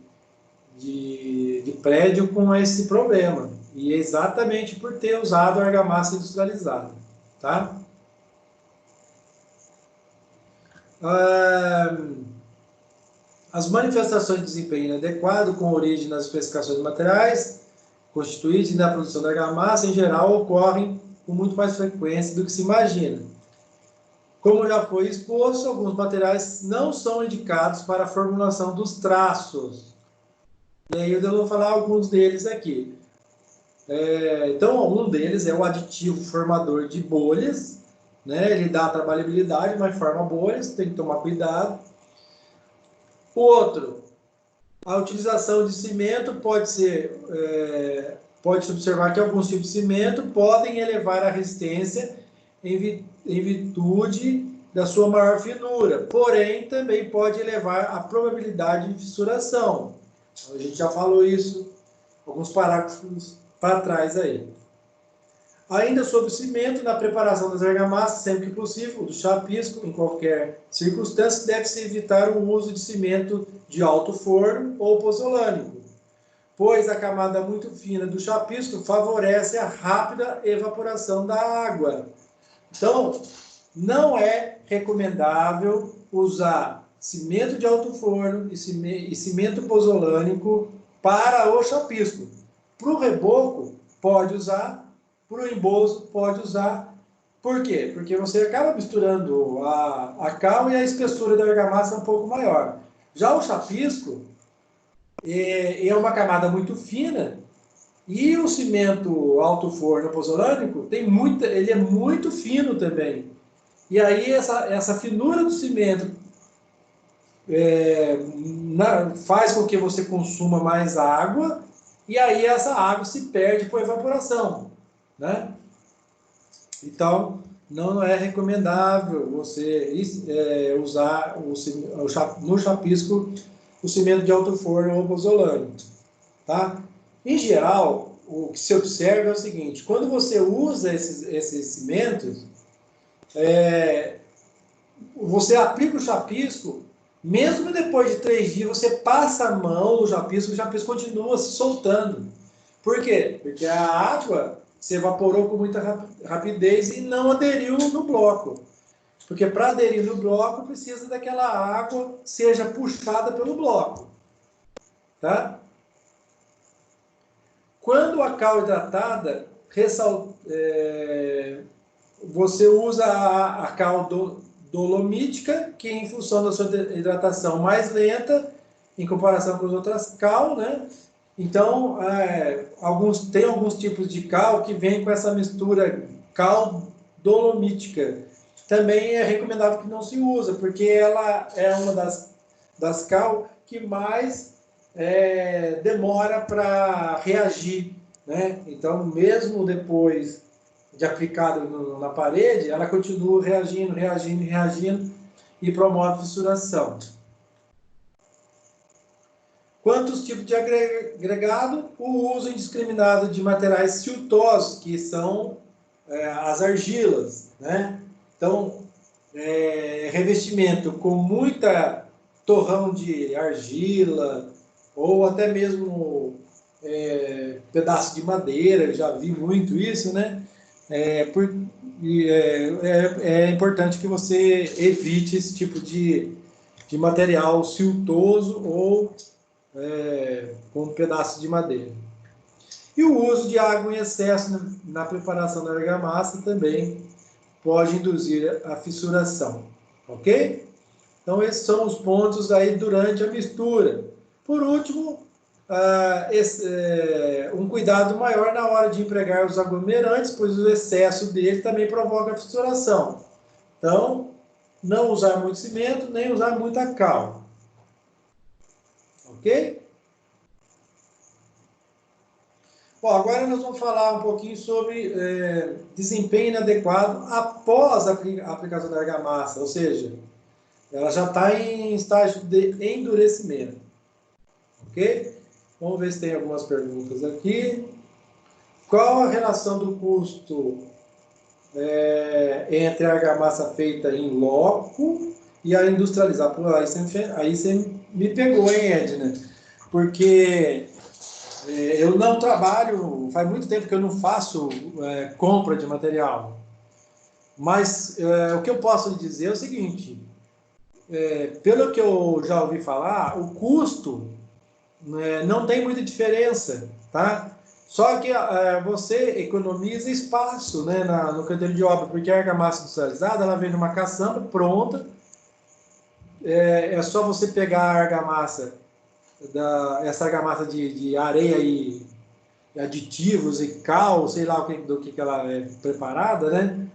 prédio com esse problema, e é exatamente por ter usado argamassa industrializada, tá? As manifestações de desempenho inadequado com origem nas especificações de materiais constituídos e na produção da argamassa, em geral, ocorrem com muito mais frequência do que se imagina. Como já foi exposto, alguns materiais não são indicados para a formulação dos traços. E aí eu vou falar alguns deles aqui. Então, um deles é o aditivo formador de bolhas, né? Ele dá trabalhabilidade, mas forma bolhas, tem que tomar cuidado. O outro, a utilização de cimento pode-se observar que alguns tipos de cimento podem elevar a resistência em virtude da sua maior finura, porém também pode elevar a probabilidade de fissuração. A gente já falou isso alguns parágrafos para trás aí. Ainda sobre o cimento, na preparação das argamassas, sempre que possível, do chapisco, em qualquer circunstância, deve-se evitar o uso de cimento de alto forno ou pozolânico, pois a camada muito fina do chapisco favorece a rápida evaporação da água. Então, não é recomendável usar cimento de alto forno e cimento pozolânico para o chapisco. Para o reboco, pode usar. Para o embolso, pode usar. Por quê? Porque você acaba misturando a cal e a espessura da argamassa é um pouco maior. Já o chapisco é uma camada muito fina, e o cimento alto forno pozolânico ele é muito fino também. E aí essa finura do cimento faz com que você consuma mais água, e aí essa água se perde por evaporação, né? Então, não é recomendável você usar no chapisco o cimento de alto forno ou pozolânico, tá? Em geral, o que se observa é o seguinte: quando você usa esses cimentos, você aplica o chapisco, mesmo depois de 3 dias, você passa a mão no chapisco, o chapisco continua se soltando. Por quê? Porque a água se evaporou com muita rapidez e não aderiu no bloco. Porque para aderir no bloco, precisa daquela água seja puxada pelo bloco. Tá? Quando a cal hidratada, você usa a cal dolomítica, que em função da sua hidratação mais lenta, em comparação com as outras cal, né? Então, tem alguns tipos de cal que vem com essa mistura cal dolomítica. Também é recomendável que não se use, porque ela é uma das cal que mais demora para reagir né? Então, mesmo depois de aplicado na parede, ela continua reagindo e promove fissuração. Quantos tipos de agregado? O uso indiscriminado de materiais siltosos, que são as argilas, né? Então, revestimento com muita torrão de argila, ou até mesmo pedaço de madeira, eu já vi muito isso, né? É importante que você evite esse tipo de material siltoso ou com um pedaço de madeira. E o uso de água em excesso na preparação da argamassa também pode induzir a fissuração, ok? Então, esses são os pontos aí durante a mistura. Por último, um cuidado maior na hora de empregar os aglomerantes, pois o excesso dele também provoca fissuração. Então, não usar muito cimento, nem usar muita cal. Ok? Bom, agora nós vamos falar um pouquinho sobre desempenho inadequado após a aplicação da argamassa, ou seja, ela já está em estágio de endurecimento. Ok? Vamos ver se tem algumas perguntas aqui. Qual a relação do custo entre a argamassa feita em loco e a industrializada? Pô, aí você me pegou, hein, Edna? Porque eu não trabalho, faz muito tempo que eu não faço compra de material. Mas o que eu posso lhe dizer é o seguinte, pelo que eu já ouvi falar, o custo não tem muita diferença, tá? Só que você economiza espaço, né, no canteiro de obra, porque a argamassa industrializada, ela vem numa caçamba pronta, é só você pegar a argamassa, essa argamassa de areia e aditivos e cal, sei lá do que ela é preparada, né?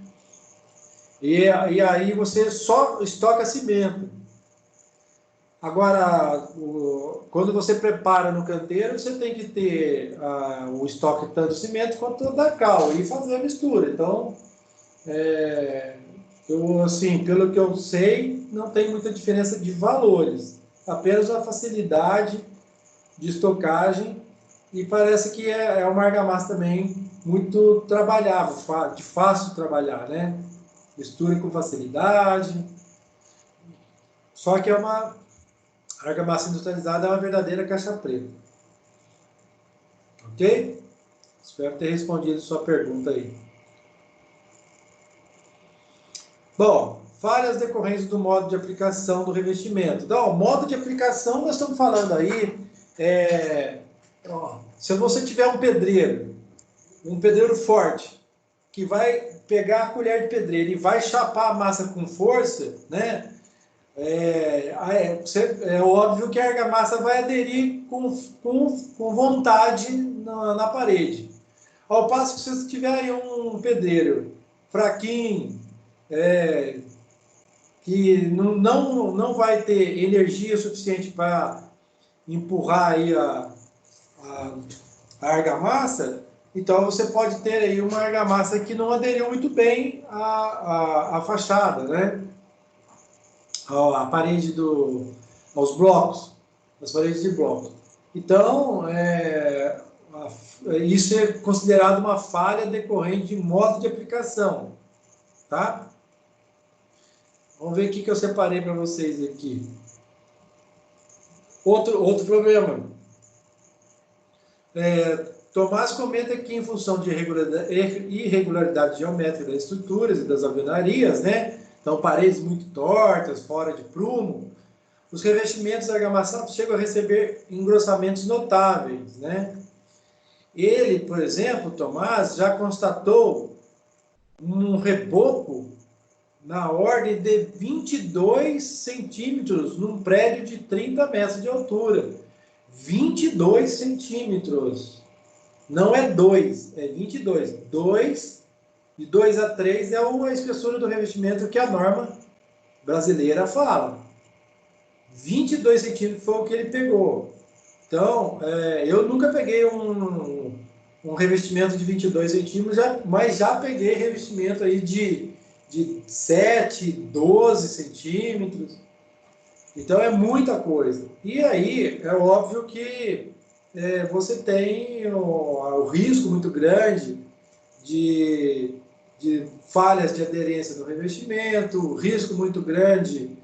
E aí você só estoca cimento. Agora, quando você prepara no canteiro, você tem que ter o estoque tanto de cimento quanto da cal e fazer a mistura. Então, assim, pelo que eu sei, não tem muita diferença de valores. Apenas a facilidade de estocagem e parece que é uma argamassa também muito trabalhável, de fácil trabalhar, né? Mistura com facilidade. Só que a argamassa industrializada é uma verdadeira caixa preta. Ok? Espero ter respondido a sua pergunta aí. Bom, falhas decorrentes do modo de aplicação do revestimento. Então, o modo de aplicação, nós estamos falando aí, se você tiver um pedreiro forte, que vai pegar a colher de pedreiro e vai chapar a massa com força, né? É óbvio que a argamassa vai aderir com vontade na parede. Ao passo que se você tiver aí um pedreiro fraquinho, que não vai ter energia suficiente para empurrar aí a argamassa, então você pode ter aí uma argamassa que não aderiu muito bem à fachada, né? A parede aos blocos, as paredes de bloco. Então, isso é considerado uma falha decorrente de modo de aplicação, tá? Vamos ver o que eu separei para vocês aqui. Outro problema. Tomás comenta que, em função de irregularidade geométrica das estruturas e das alvenarias, né? Então, paredes muito tortas, fora de prumo, os revestimentos argamassados chegam a receber engrossamentos notáveis, né? Ele, por exemplo, Tomás, já constatou um reboco na ordem de 22 centímetros num prédio de 30 metros de altura. 22 centímetros. Não é 2, é 22. 2, de 2 a 3 é a espessura do revestimento que a norma brasileira fala. 22 centímetros foi o que ele pegou. Então, eu nunca peguei um revestimento de 22 centímetros, mas já peguei revestimento aí de 7, 12 centímetros. Então, é muita coisa. E aí, é óbvio que você tem o risco muito grande de falhas de aderência no revestimento, risco muito grande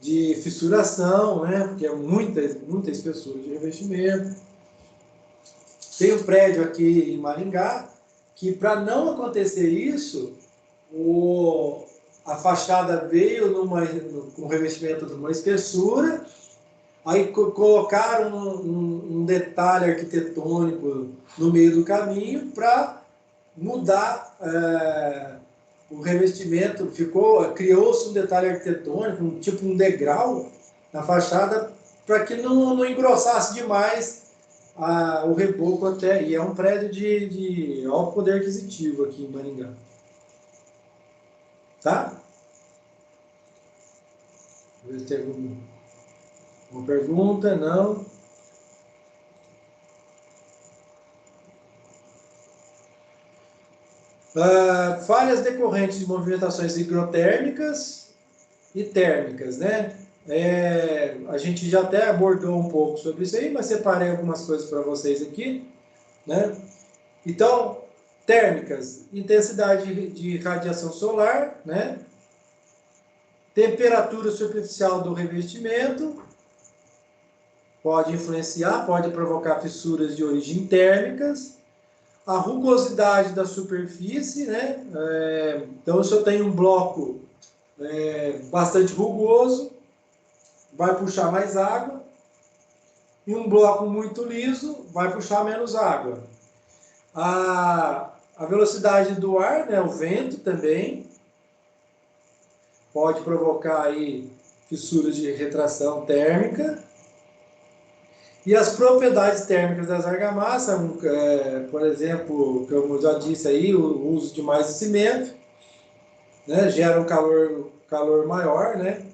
de fissuração, né? Porque é muita espessura de revestimento. Tem um prédio aqui em Maringá que, para não acontecer isso, a fachada veio com revestimento de uma espessura, aí colocaram um detalhe arquitetônico no meio do caminho para mudar o revestimento. Criou-se um detalhe arquitetônico, tipo um degrau na fachada, para que não engrossasse demais o reboco até. E é um prédio de alto poder aquisitivo aqui em Maringá. Tá? Ver se tem alguma pergunta. Não. Falhas decorrentes de movimentações hidrotérmicas e térmicas, né? A gente já até abordou um pouco sobre isso aí, mas separei algumas coisas para vocês aqui, né? Então, térmicas, intensidade de radiação solar, né? Temperatura superficial do revestimento, pode influenciar, pode provocar fissuras de origem térmicas. A rugosidade da superfície, né? Então, se eu tenho um bloco bastante rugoso, vai puxar mais água, e um bloco muito liso vai puxar menos água. A velocidade do ar, né? O vento também pode provocar aí fissuras de retração térmica. E as propriedades térmicas das argamassas, por exemplo, como eu já disse aí, o uso de mais de cimento, né, gera um calor maior, né,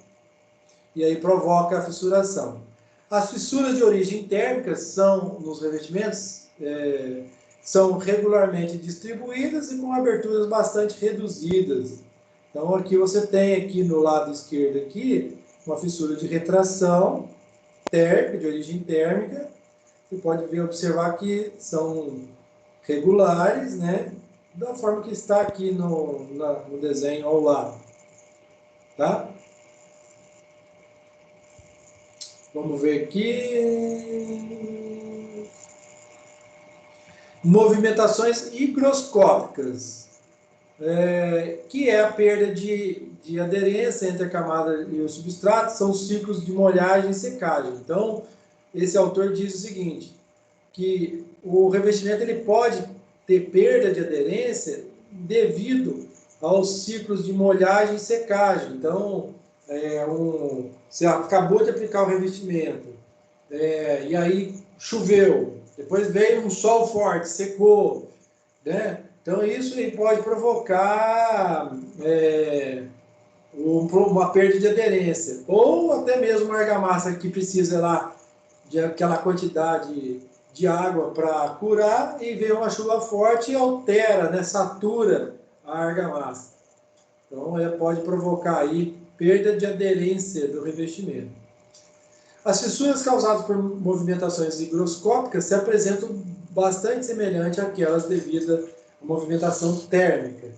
e aí provoca a fissuração. As fissuras de origem térmica nos revestimentos são regularmente distribuídas e com aberturas bastante reduzidas. Então aqui você tem aqui no lado esquerdo aqui uma fissura de retração térmica, de origem térmica. Você pode observar que são regulares, né? Da forma que está aqui no desenho ao lado. Tá? Vamos ver aqui. Movimentações higroscópicas, que é a perda de aderência entre a camada e o substrato, são os ciclos de molhagem e secagem. Então, esse autor diz o seguinte, que o revestimento ele pode ter perda de aderência devido aos ciclos de molhagem e secagem. Então, você acabou de aplicar o revestimento, e aí choveu, depois veio um sol forte, secou, né? Então, isso aí pode provocar uma perda de aderência, ou até mesmo uma argamassa que precisa lá de aquela quantidade de água para curar, e vem uma chuva forte e altera, né, satura a argamassa. Então, pode provocar aí perda de aderência do revestimento. As fissuras causadas por movimentações higroscópicas se apresentam bastante semelhantes àquelas devido à movimentação térmica.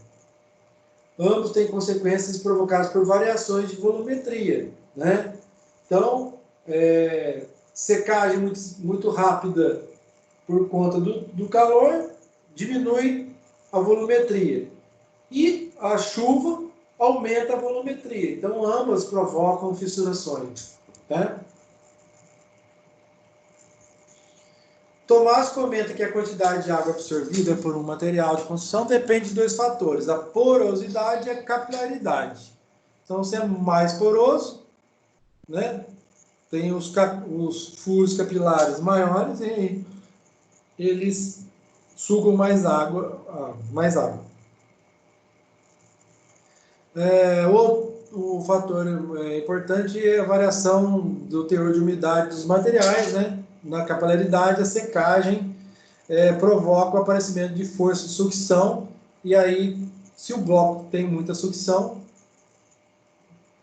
Ambos têm consequências provocadas por variações de volumetria, né? Então, secagem muito rápida por conta do calor diminui a volumetria. E a chuva aumenta a volumetria. Então, ambas provocam fissurações. Tá? Tomás comenta que a quantidade de água absorvida por um material de construção depende de dois fatores, a porosidade e a capilaridade. Então, se é mais poroso, né, tem os furos capilares maiores e eles sugam mais água. O fator importante é a variação do teor de umidade dos materiais, né? Na capilaridade, a secagem provoca o aparecimento de força de sucção, e aí, se o bloco tem muita sucção,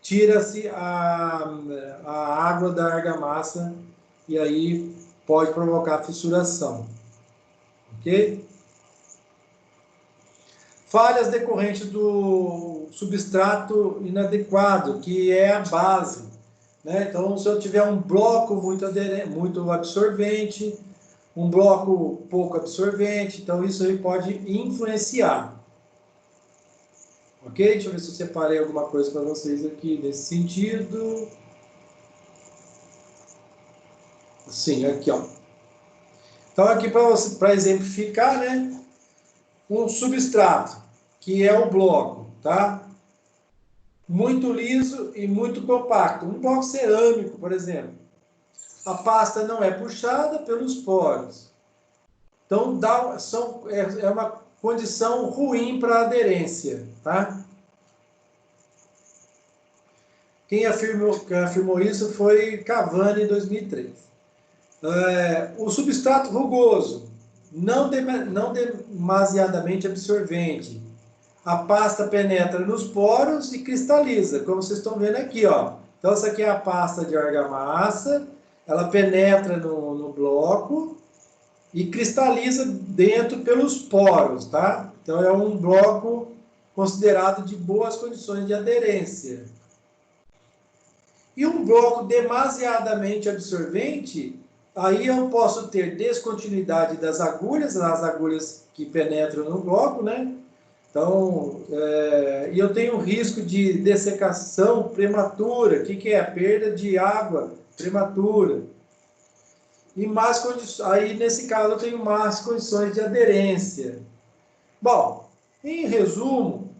tira-se a água da argamassa, e aí pode provocar fissuração. Ok? Falhas decorrentes do substrato inadequado, que é a base, né? Então, se eu tiver um bloco muito absorvente, um bloco pouco absorvente, então isso aí pode influenciar. Ok? Deixa eu ver se eu separei alguma coisa para vocês aqui nesse sentido. Sim, aqui, ó. Então, aqui para exemplificar, né? Um substrato, que é o bloco, tá? Muito liso e muito compacto. Um bloco cerâmico, por exemplo. A pasta não é puxada pelos poros. Então, é uma condição ruim para aderência, tá? Quem afirmou isso foi Cavani, em 2003. O substrato rugoso, não demasiadamente absorvente. A pasta penetra nos poros e cristaliza, como vocês estão vendo aqui, ó. Então, essa aqui é a pasta de argamassa, ela penetra no bloco e cristaliza dentro pelos poros, tá? Então, é um bloco considerado de boas condições de aderência. E um bloco demasiadamente absorvente, aí eu posso ter descontinuidade das agulhas, as agulhas que penetram no bloco, né? Então, e eu tenho risco de dessecação prematura. O que é? A perda de água prematura. E mais condições, aí nesse caso eu tenho mais condições de aderência. Bom, em resumo,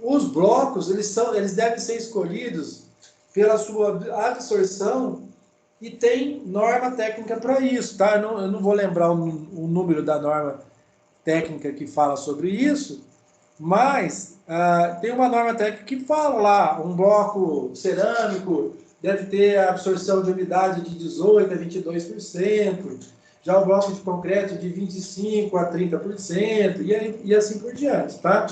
os blocos eles devem ser escolhidos pela sua absorção e tem norma técnica para isso, tá? Eu não vou lembrar o número da norma técnica que fala sobre isso, mas tem uma norma técnica que fala lá, um bloco cerâmico deve ter a absorção de umidade de 18% a 22%, já o bloco de concreto de 25% a 30%, e assim por diante, tá?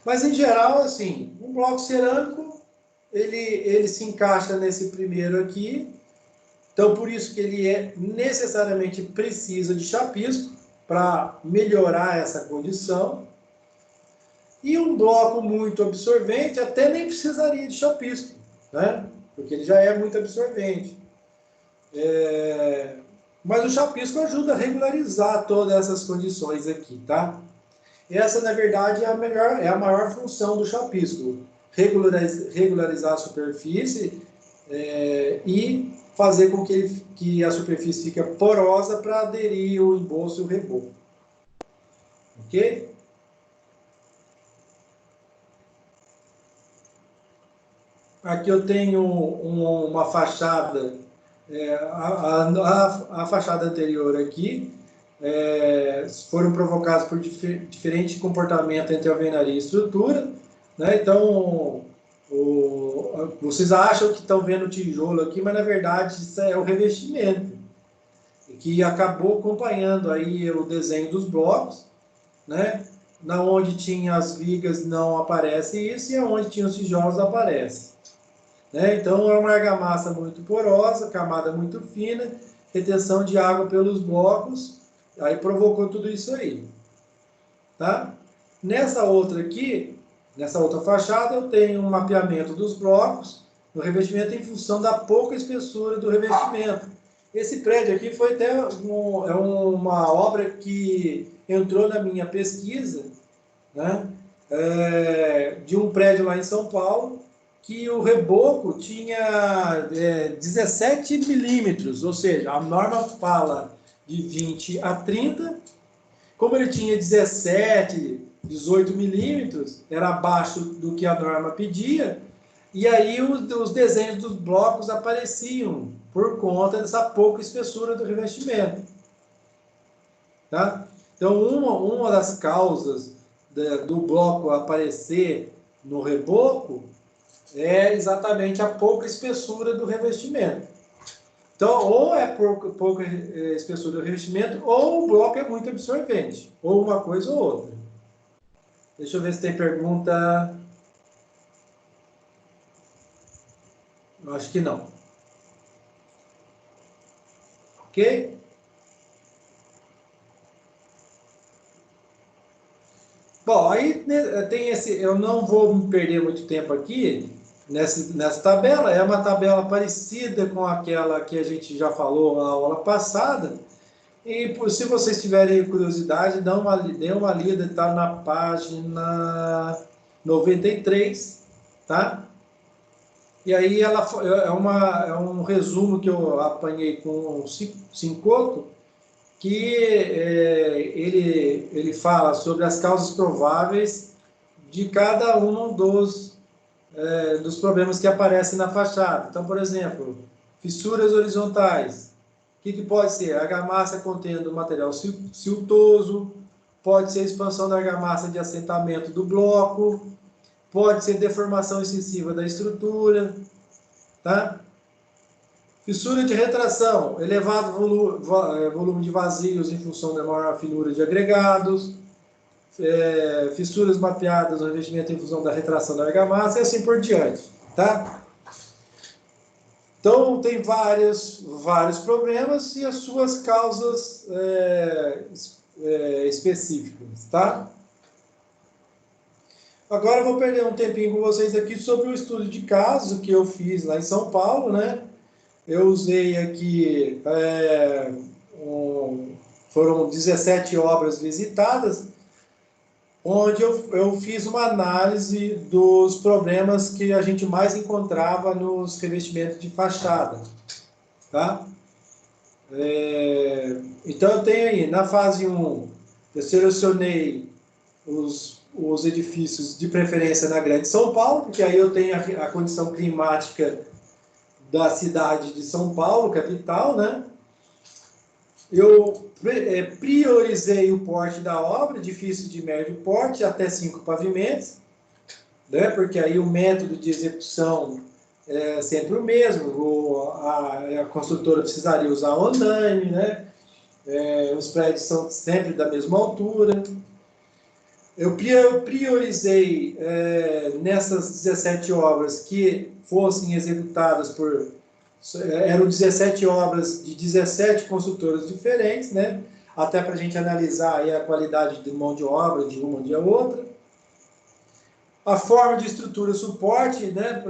Mas, em geral, assim, um bloco cerâmico, ele se encaixa nesse primeiro aqui, então, por isso que ele necessariamente precisa de chapisco para melhorar essa condição. E um bloco muito absorvente até nem precisaria de chapisco, né? Porque ele já é muito absorvente. Mas o chapisco ajuda a regularizar todas essas condições aqui, tá? Essa, na verdade, é a maior função do chapisco. Regularizar a superfície e fazer com que a superfície fique porosa para aderir o embolso e o reboco. Ok? Aqui eu tenho uma fachada, a fachada anterior aqui, foram provocados por diferente comportamento entre alvenaria e estrutura, né? Então, vocês acham que estão vendo o tijolo aqui, mas na verdade isso é o revestimento, que acabou acompanhando aí o desenho dos blocos, né? Na onde tinha as vigas não aparece isso, e onde tinha os tijolos aparece. Né? Então, é uma argamassa muito porosa, camada muito fina, retenção de água pelos blocos, aí provocou tudo isso aí. Tá? Nessa outra aqui, nessa outra fachada, eu tenho um mapeamento dos blocos, do revestimento em função da pouca espessura do revestimento. Esse prédio aqui foi até uma obra que entrou na minha pesquisa, né? De um prédio lá em São Paulo, que o reboco tinha 17 milímetros, ou seja, a norma fala de 20 a 30, como ele tinha 17, 18 milímetros, era abaixo do que a norma pedia, e aí os desenhos dos blocos apareciam por conta dessa pouca espessura do revestimento. Tá? Então, uma das causas do bloco aparecer no reboco é exatamente a pouca espessura do revestimento. Então, ou é pouca espessura do revestimento, ou o bloco é muito absorvente. Ou uma coisa ou outra. Deixa eu ver se tem pergunta. Eu acho que não. Ok? Bom, aí né, tem esse. Eu não vou me perder muito tempo aqui nessa tabela. É uma tabela parecida com aquela que a gente já falou na aula passada. E se vocês tiverem curiosidade, dê uma lida, está na página 93, tá? E aí é um resumo que eu apanhei com o Cincoto, que ele fala sobre as causas prováveis de cada um dos problemas que aparecem na fachada. Então, por exemplo, fissuras horizontais. O que pode ser? Argamassa contendo material siltoso, pode ser expansão da argamassa de assentamento do bloco, pode ser deformação excessiva da estrutura, tá? Fissura de retração, elevado volume de vazios em função da maior finura de agregados, fissuras mapeadas no revestimento em função da retração da argamassa e assim por diante, tá? Então, tem vários problemas e as suas causas específicas, tá? Agora eu vou perder um tempinho com vocês aqui sobre o estudo de caso que eu fiz lá em São Paulo, né? Eu usei aqui, foram 17 obras visitadas, onde eu fiz uma análise dos problemas que a gente mais encontrava nos revestimentos de fachada, tá? Então, eu tenho aí, na fase 1, eu selecionei os edifícios de preferência na Grande São Paulo, porque aí eu tenho a condição climática da cidade de São Paulo, capital, né? Eu priorizei o porte da obra, edifício de médio porte, até 5 pavimentos, né? Porque aí o método de execução é sempre o mesmo, a construtora precisaria usar o andaime, né? Os prédios são sempre da mesma altura. Eu priorizei nessas 17 obras que fossem executadas eram 17 obras de 17 construtoras diferentes, né? Até para a gente analisar aí a qualidade de mão de obra de uma e de outra. A forma de estrutura suporte, né?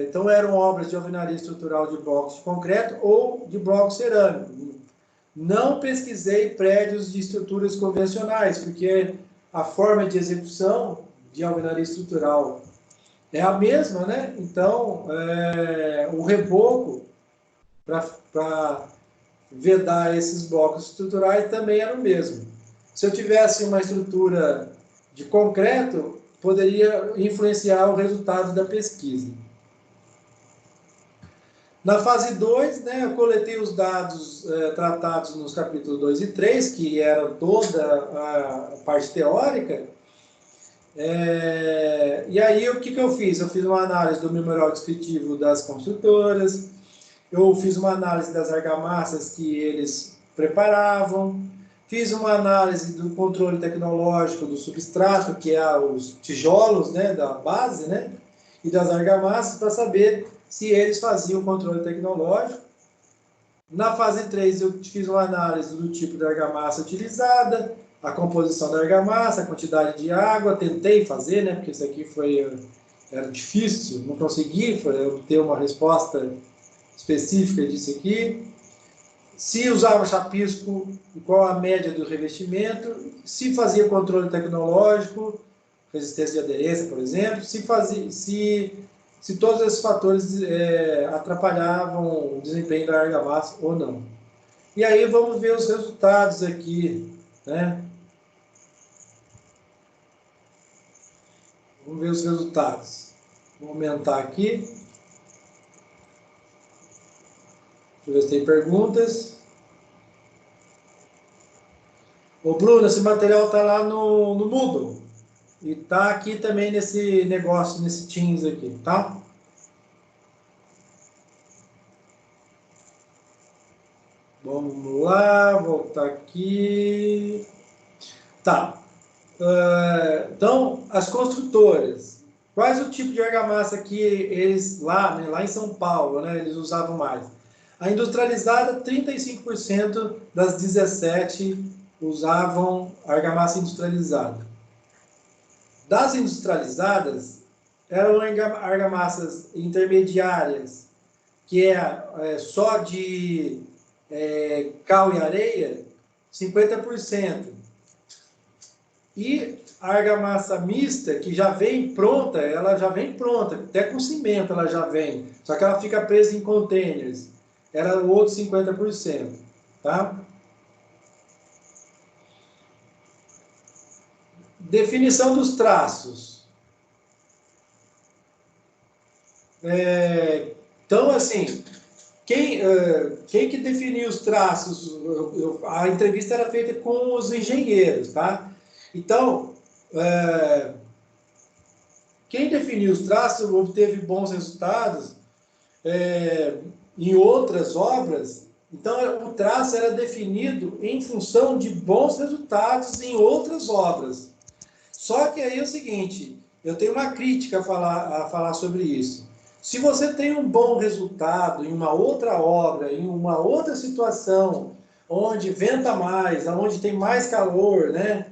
Então eram obras de alvenaria estrutural de blocos de concreto ou de bloco cerâmico. Não pesquisei prédios de estruturas convencionais, porque a forma de execução de alvenaria estrutural é a mesma, né? Então, o reboco para vedar esses blocos estruturais também era o mesmo. Se eu tivesse uma estrutura de concreto, poderia influenciar o resultado da pesquisa. Na fase 2, né, eu coletei os dados tratados nos capítulos 2 e 3, que eram toda a parte teórica. E aí, o que eu fiz? Eu fiz uma análise do memorial descritivo das construtoras, eu fiz uma análise das argamassas que eles preparavam, fiz uma análise do controle tecnológico do substrato, que é os tijolos, né, da base, né, e das argamassas, para saber se eles faziam o controle tecnológico. Na fase 3, eu fiz uma análise do tipo de argamassa utilizada, a composição da argamassa, a quantidade de água, tentei fazer, né, porque isso aqui era difícil, não consegui obter uma resposta específica disso aqui. Se usava chapisco, qual a média do revestimento, se fazia controle tecnológico, resistência de aderência, por exemplo, se todos esses fatores atrapalhavam o desempenho da argamassa ou não. E aí vamos ver os resultados aqui, né? Vamos ver os resultados. Vou aumentar aqui. Deixa eu ver se tem perguntas. Ô, Bruno, esse material está lá no Moodle. E está aqui também nesse negócio, nesse Teams aqui, tá? Vamos lá, voltar aqui. Tá. Então, as construtoras. Quais o tipo de argamassa que eles lá, né, lá em São Paulo, né, eles usavam mais? A industrializada, 35% das 17 usavam argamassa industrializada. Das industrializadas, eram argamassas intermediárias, que é só de cal e areia, 50%. E a argamassa mista, que já vem pronta, ela já vem pronta, até com cimento ela já vem, só que ela fica presa em containers, era o outro 50%, tá? Definição dos traços. Então, assim, quem que definiu os traços? A entrevista era feita com os engenheiros, tá? Então, quem definiu os traços obteve bons resultados em outras obras. Então, o traço era definido em função de bons resultados em outras obras. Só que aí é o seguinte, eu tenho uma crítica a falar sobre isso. Se você tem um bom resultado em uma outra obra, em uma outra situação, onde venta mais, onde tem mais calor, né?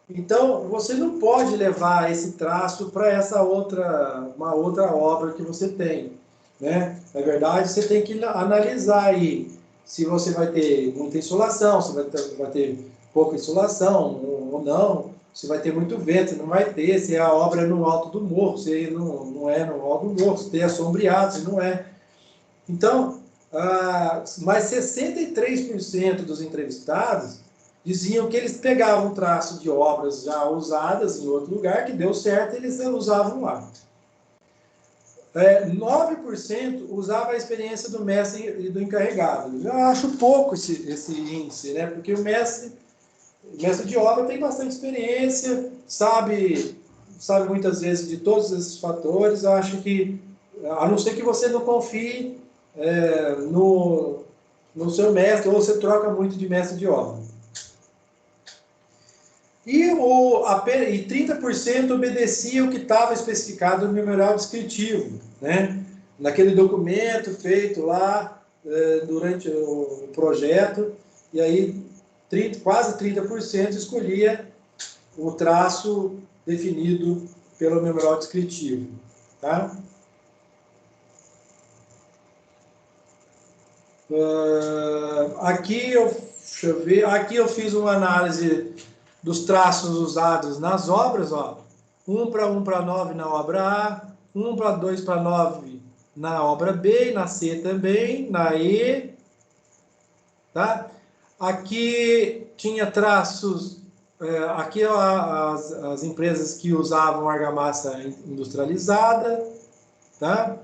Então, você não pode levar esse traço para uma outra obra que você tem, né? Na verdade, você tem que analisar aí se você vai ter muita insolação, se vai ter pouca insolação ou não, se vai ter muito vento, se não vai ter, se a obra é no alto do morro, se não é no alto do morro, se tem assombreado, se não é. Então, mas 63% dos entrevistados diziam que eles pegavam traço de obras já usadas em outro lugar, que deu certo, eles usavam lá. 9% usava a experiência do mestre e do encarregado. Eu já acho pouco esse índice, né? Porque o mestre de obra tem bastante experiência, sabe muitas vezes de todos esses fatores. Eu acho que, a não ser que você não confie no seu mestre, ou você troca muito de mestre de obra. E 30% obedecia o que estava especificado no memorial descritivo, né? Naquele documento feito lá durante o projeto, e aí quase 30% escolhia o traço definido pelo memorial descritivo, tá? Deixa eu ver, aqui eu fiz uma análise dos traços usados nas obras, ó. 1 para 9 na obra A, 1 para 2 para 9 na obra B, na C também, na E, tá? Aqui tinha traços, aqui as empresas que usavam argamassa industrializada, tá?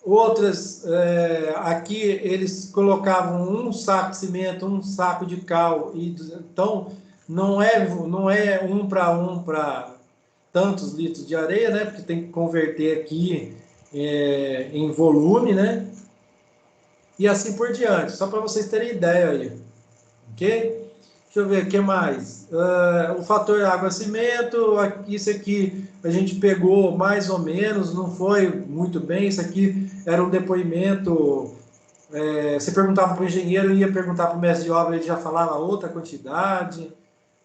Outras, aqui eles colocavam um saco de cimento, um saco de cal, então não é 1 para tantos litros de areia, né? Porque tem que converter aqui em volume, né? E assim por diante, só para vocês terem ideia aí, ok? Deixa eu ver, o que mais? O fator água-cimento, isso aqui a gente pegou mais ou menos, não foi muito bem, isso aqui era um depoimento, você perguntava para o engenheiro, ia perguntar para o mestre de obra, ele já falava outra quantidade,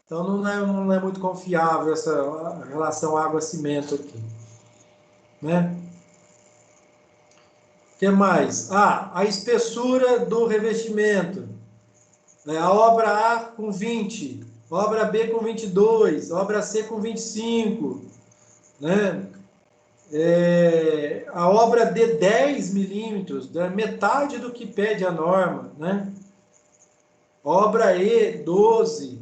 então não é muito confiável essa relação água-cimento aqui, né? O que mais? A espessura do revestimento. A obra A com 20, obra B com 22, obra C com 25, né? A obra D 10 milímetros, da metade do que pede a norma, né? Obra E 12,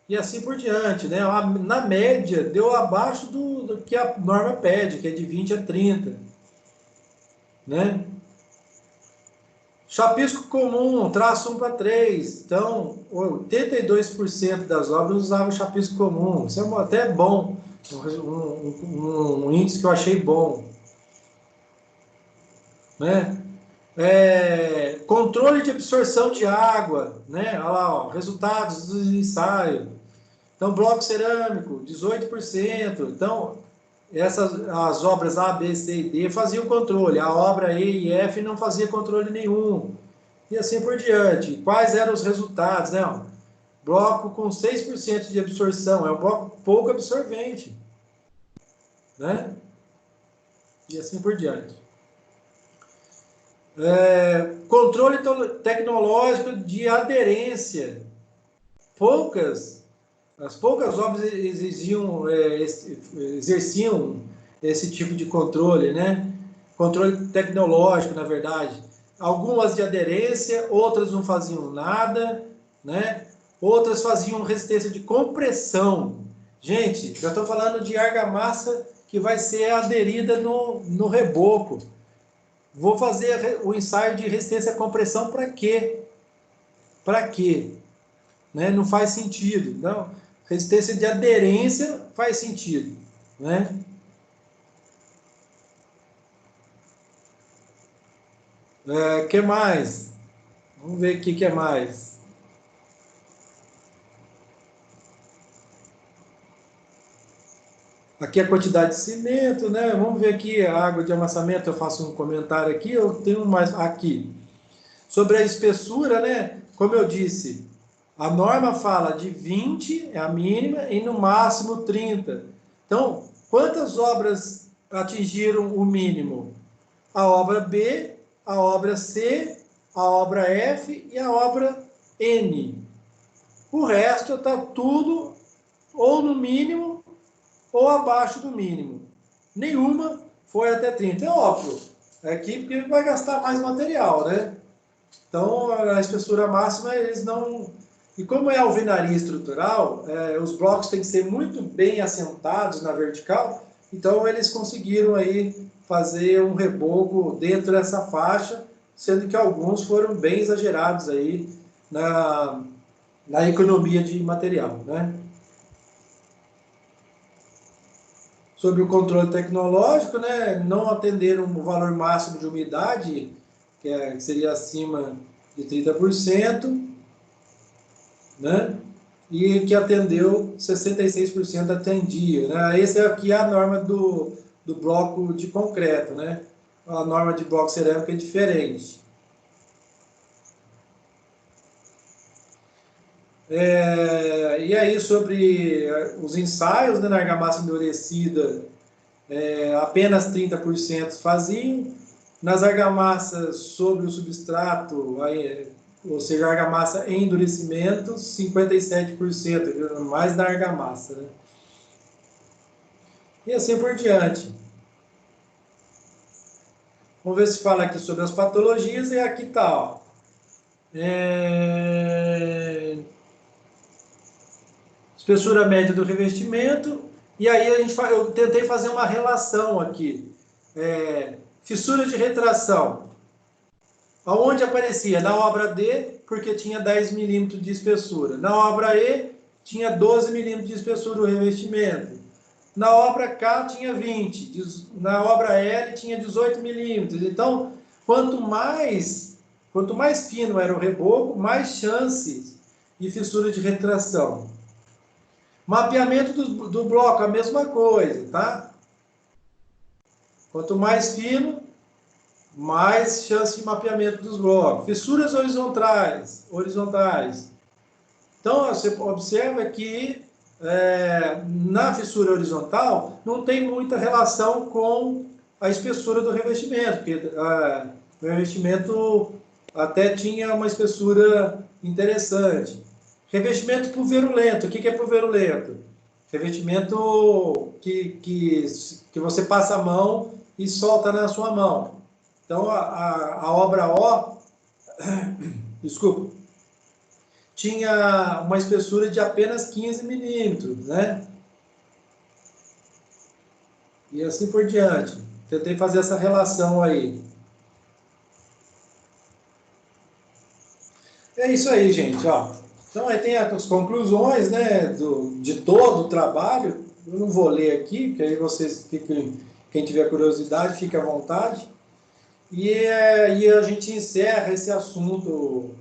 e assim por diante, né? Na média, deu abaixo do que a norma pede, que é de 20 a 30, né? Chapisco comum, traço 1 para 3. Então, 82% das obras usavam chapisco comum. Isso é até bom, um índice que eu achei bom, né? Controle de absorção de água, né? Olha lá, ó, resultados do ensaio. Então, bloco cerâmico, 18%. Então, as obras A, B, C e D faziam controle. A obra E e F não fazia controle nenhum. E assim por diante. Quais eram os resultados, né? Bloco com 6% de absorção. É um bloco pouco absorvente, né? E assim por diante. Controle tecnológico de aderência. As poucas obras exerciam esse tipo de controle, né? Controle tecnológico, na verdade. Algumas de aderência, outras não faziam nada, né? Outras faziam resistência de compressão. Gente, já estou falando de argamassa que vai ser aderida no reboco. Vou fazer o ensaio de resistência à compressão para quê? Para quê? Né? Não faz sentido. Não. Resistência de aderência faz sentido. Né? Que mais? Vamos ver aqui o que mais. Aqui a quantidade de cimento, né? Vamos ver aqui a água de amassamento. Eu faço um comentário aqui. Eu tenho mais aqui. Sobre a espessura, né? Como eu disse, a norma fala de 20, é a mínima, e no máximo 30. Então, quantas obras atingiram o mínimo? A obra B, a obra C, a obra F e a obra N. O resto está tudo ou no mínimo ou abaixo do mínimo. Nenhuma foi até 30. É óbvio, aqui porque vai gastar mais material, né? Então, a espessura máxima, eles não... E como é alvenaria estrutural, os blocos têm que ser muito bem assentados na vertical, então eles conseguiram aí fazer um reboco dentro dessa faixa, sendo que alguns foram bem exagerados aí na economia de material, né? Sobre o controle tecnológico, né, não atenderam o valor máximo de umidade, que seria acima de 30%, né, e que atendeu 66% atendia. Né? Essa aqui é a norma do bloco de concreto, né? A norma de bloco cerâmico é diferente. E aí, sobre os ensaios, né, na argamassa endurecida, apenas 30% faziam. Nas argamassas sobre o substrato, ou seja, argamassa em endurecimento, 57%, mais da argamassa. Né? E assim por diante. Vamos ver se fala aqui sobre as patologias, e aqui está, ó. Espessura média do revestimento, e aí eu tentei fazer uma relação aqui. Fissura de retração. Aonde aparecia? Na obra D, porque tinha 10 milímetros de espessura. Na obra E, tinha 12 milímetros de espessura o revestimento. Na obra K, tinha 20. Na obra L, tinha 18 milímetros. Então, quanto mais fino era o reboco, mais chances de fissura de retração. Mapeamento do bloco, a mesma coisa, tá? Quanto mais fino, mais chance de mapeamento dos blocos. Fissuras horizontais. Então, você observa que na fissura horizontal não tem muita relação com a espessura do revestimento, porque o revestimento até tinha uma espessura interessante. Revestimento pulverulento. O que é pulverulento? Revestimento que você passa a mão e solta na sua mão. Então, a obra O, desculpa, tinha uma espessura de apenas 15 milímetros, né? E assim por diante. Tentei fazer essa relação aí. É isso aí, gente, ó. Então, aí tem as conclusões, né, de todo o trabalho. Eu não vou ler aqui, porque aí vocês fiquem, quem tiver curiosidade, fique à vontade. E a gente encerra esse assunto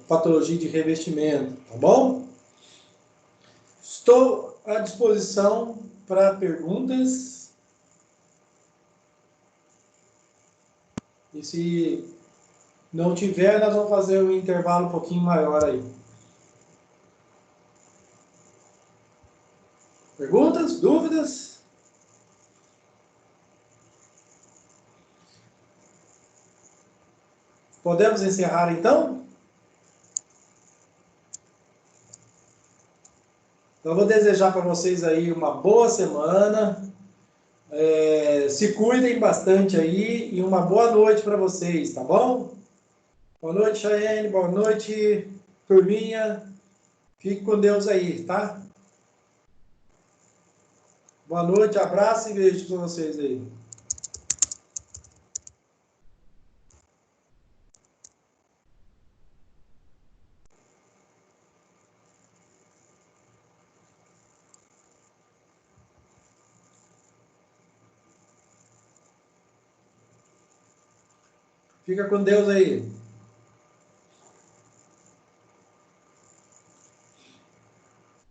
patologia de revestimento, tá bom? Estou à disposição para perguntas. E se não tiver, nós vamos fazer um intervalo um pouquinho maior aí. Perguntas? Dúvidas? Podemos encerrar então? Então, eu vou desejar para vocês aí uma boa semana. Se cuidem bastante aí e uma boa noite para vocês, tá bom? Boa noite, Chayane. Boa noite, turminha. Fique com Deus aí, tá? Boa noite, abraço e beijo para vocês aí. Fica com Deus aí.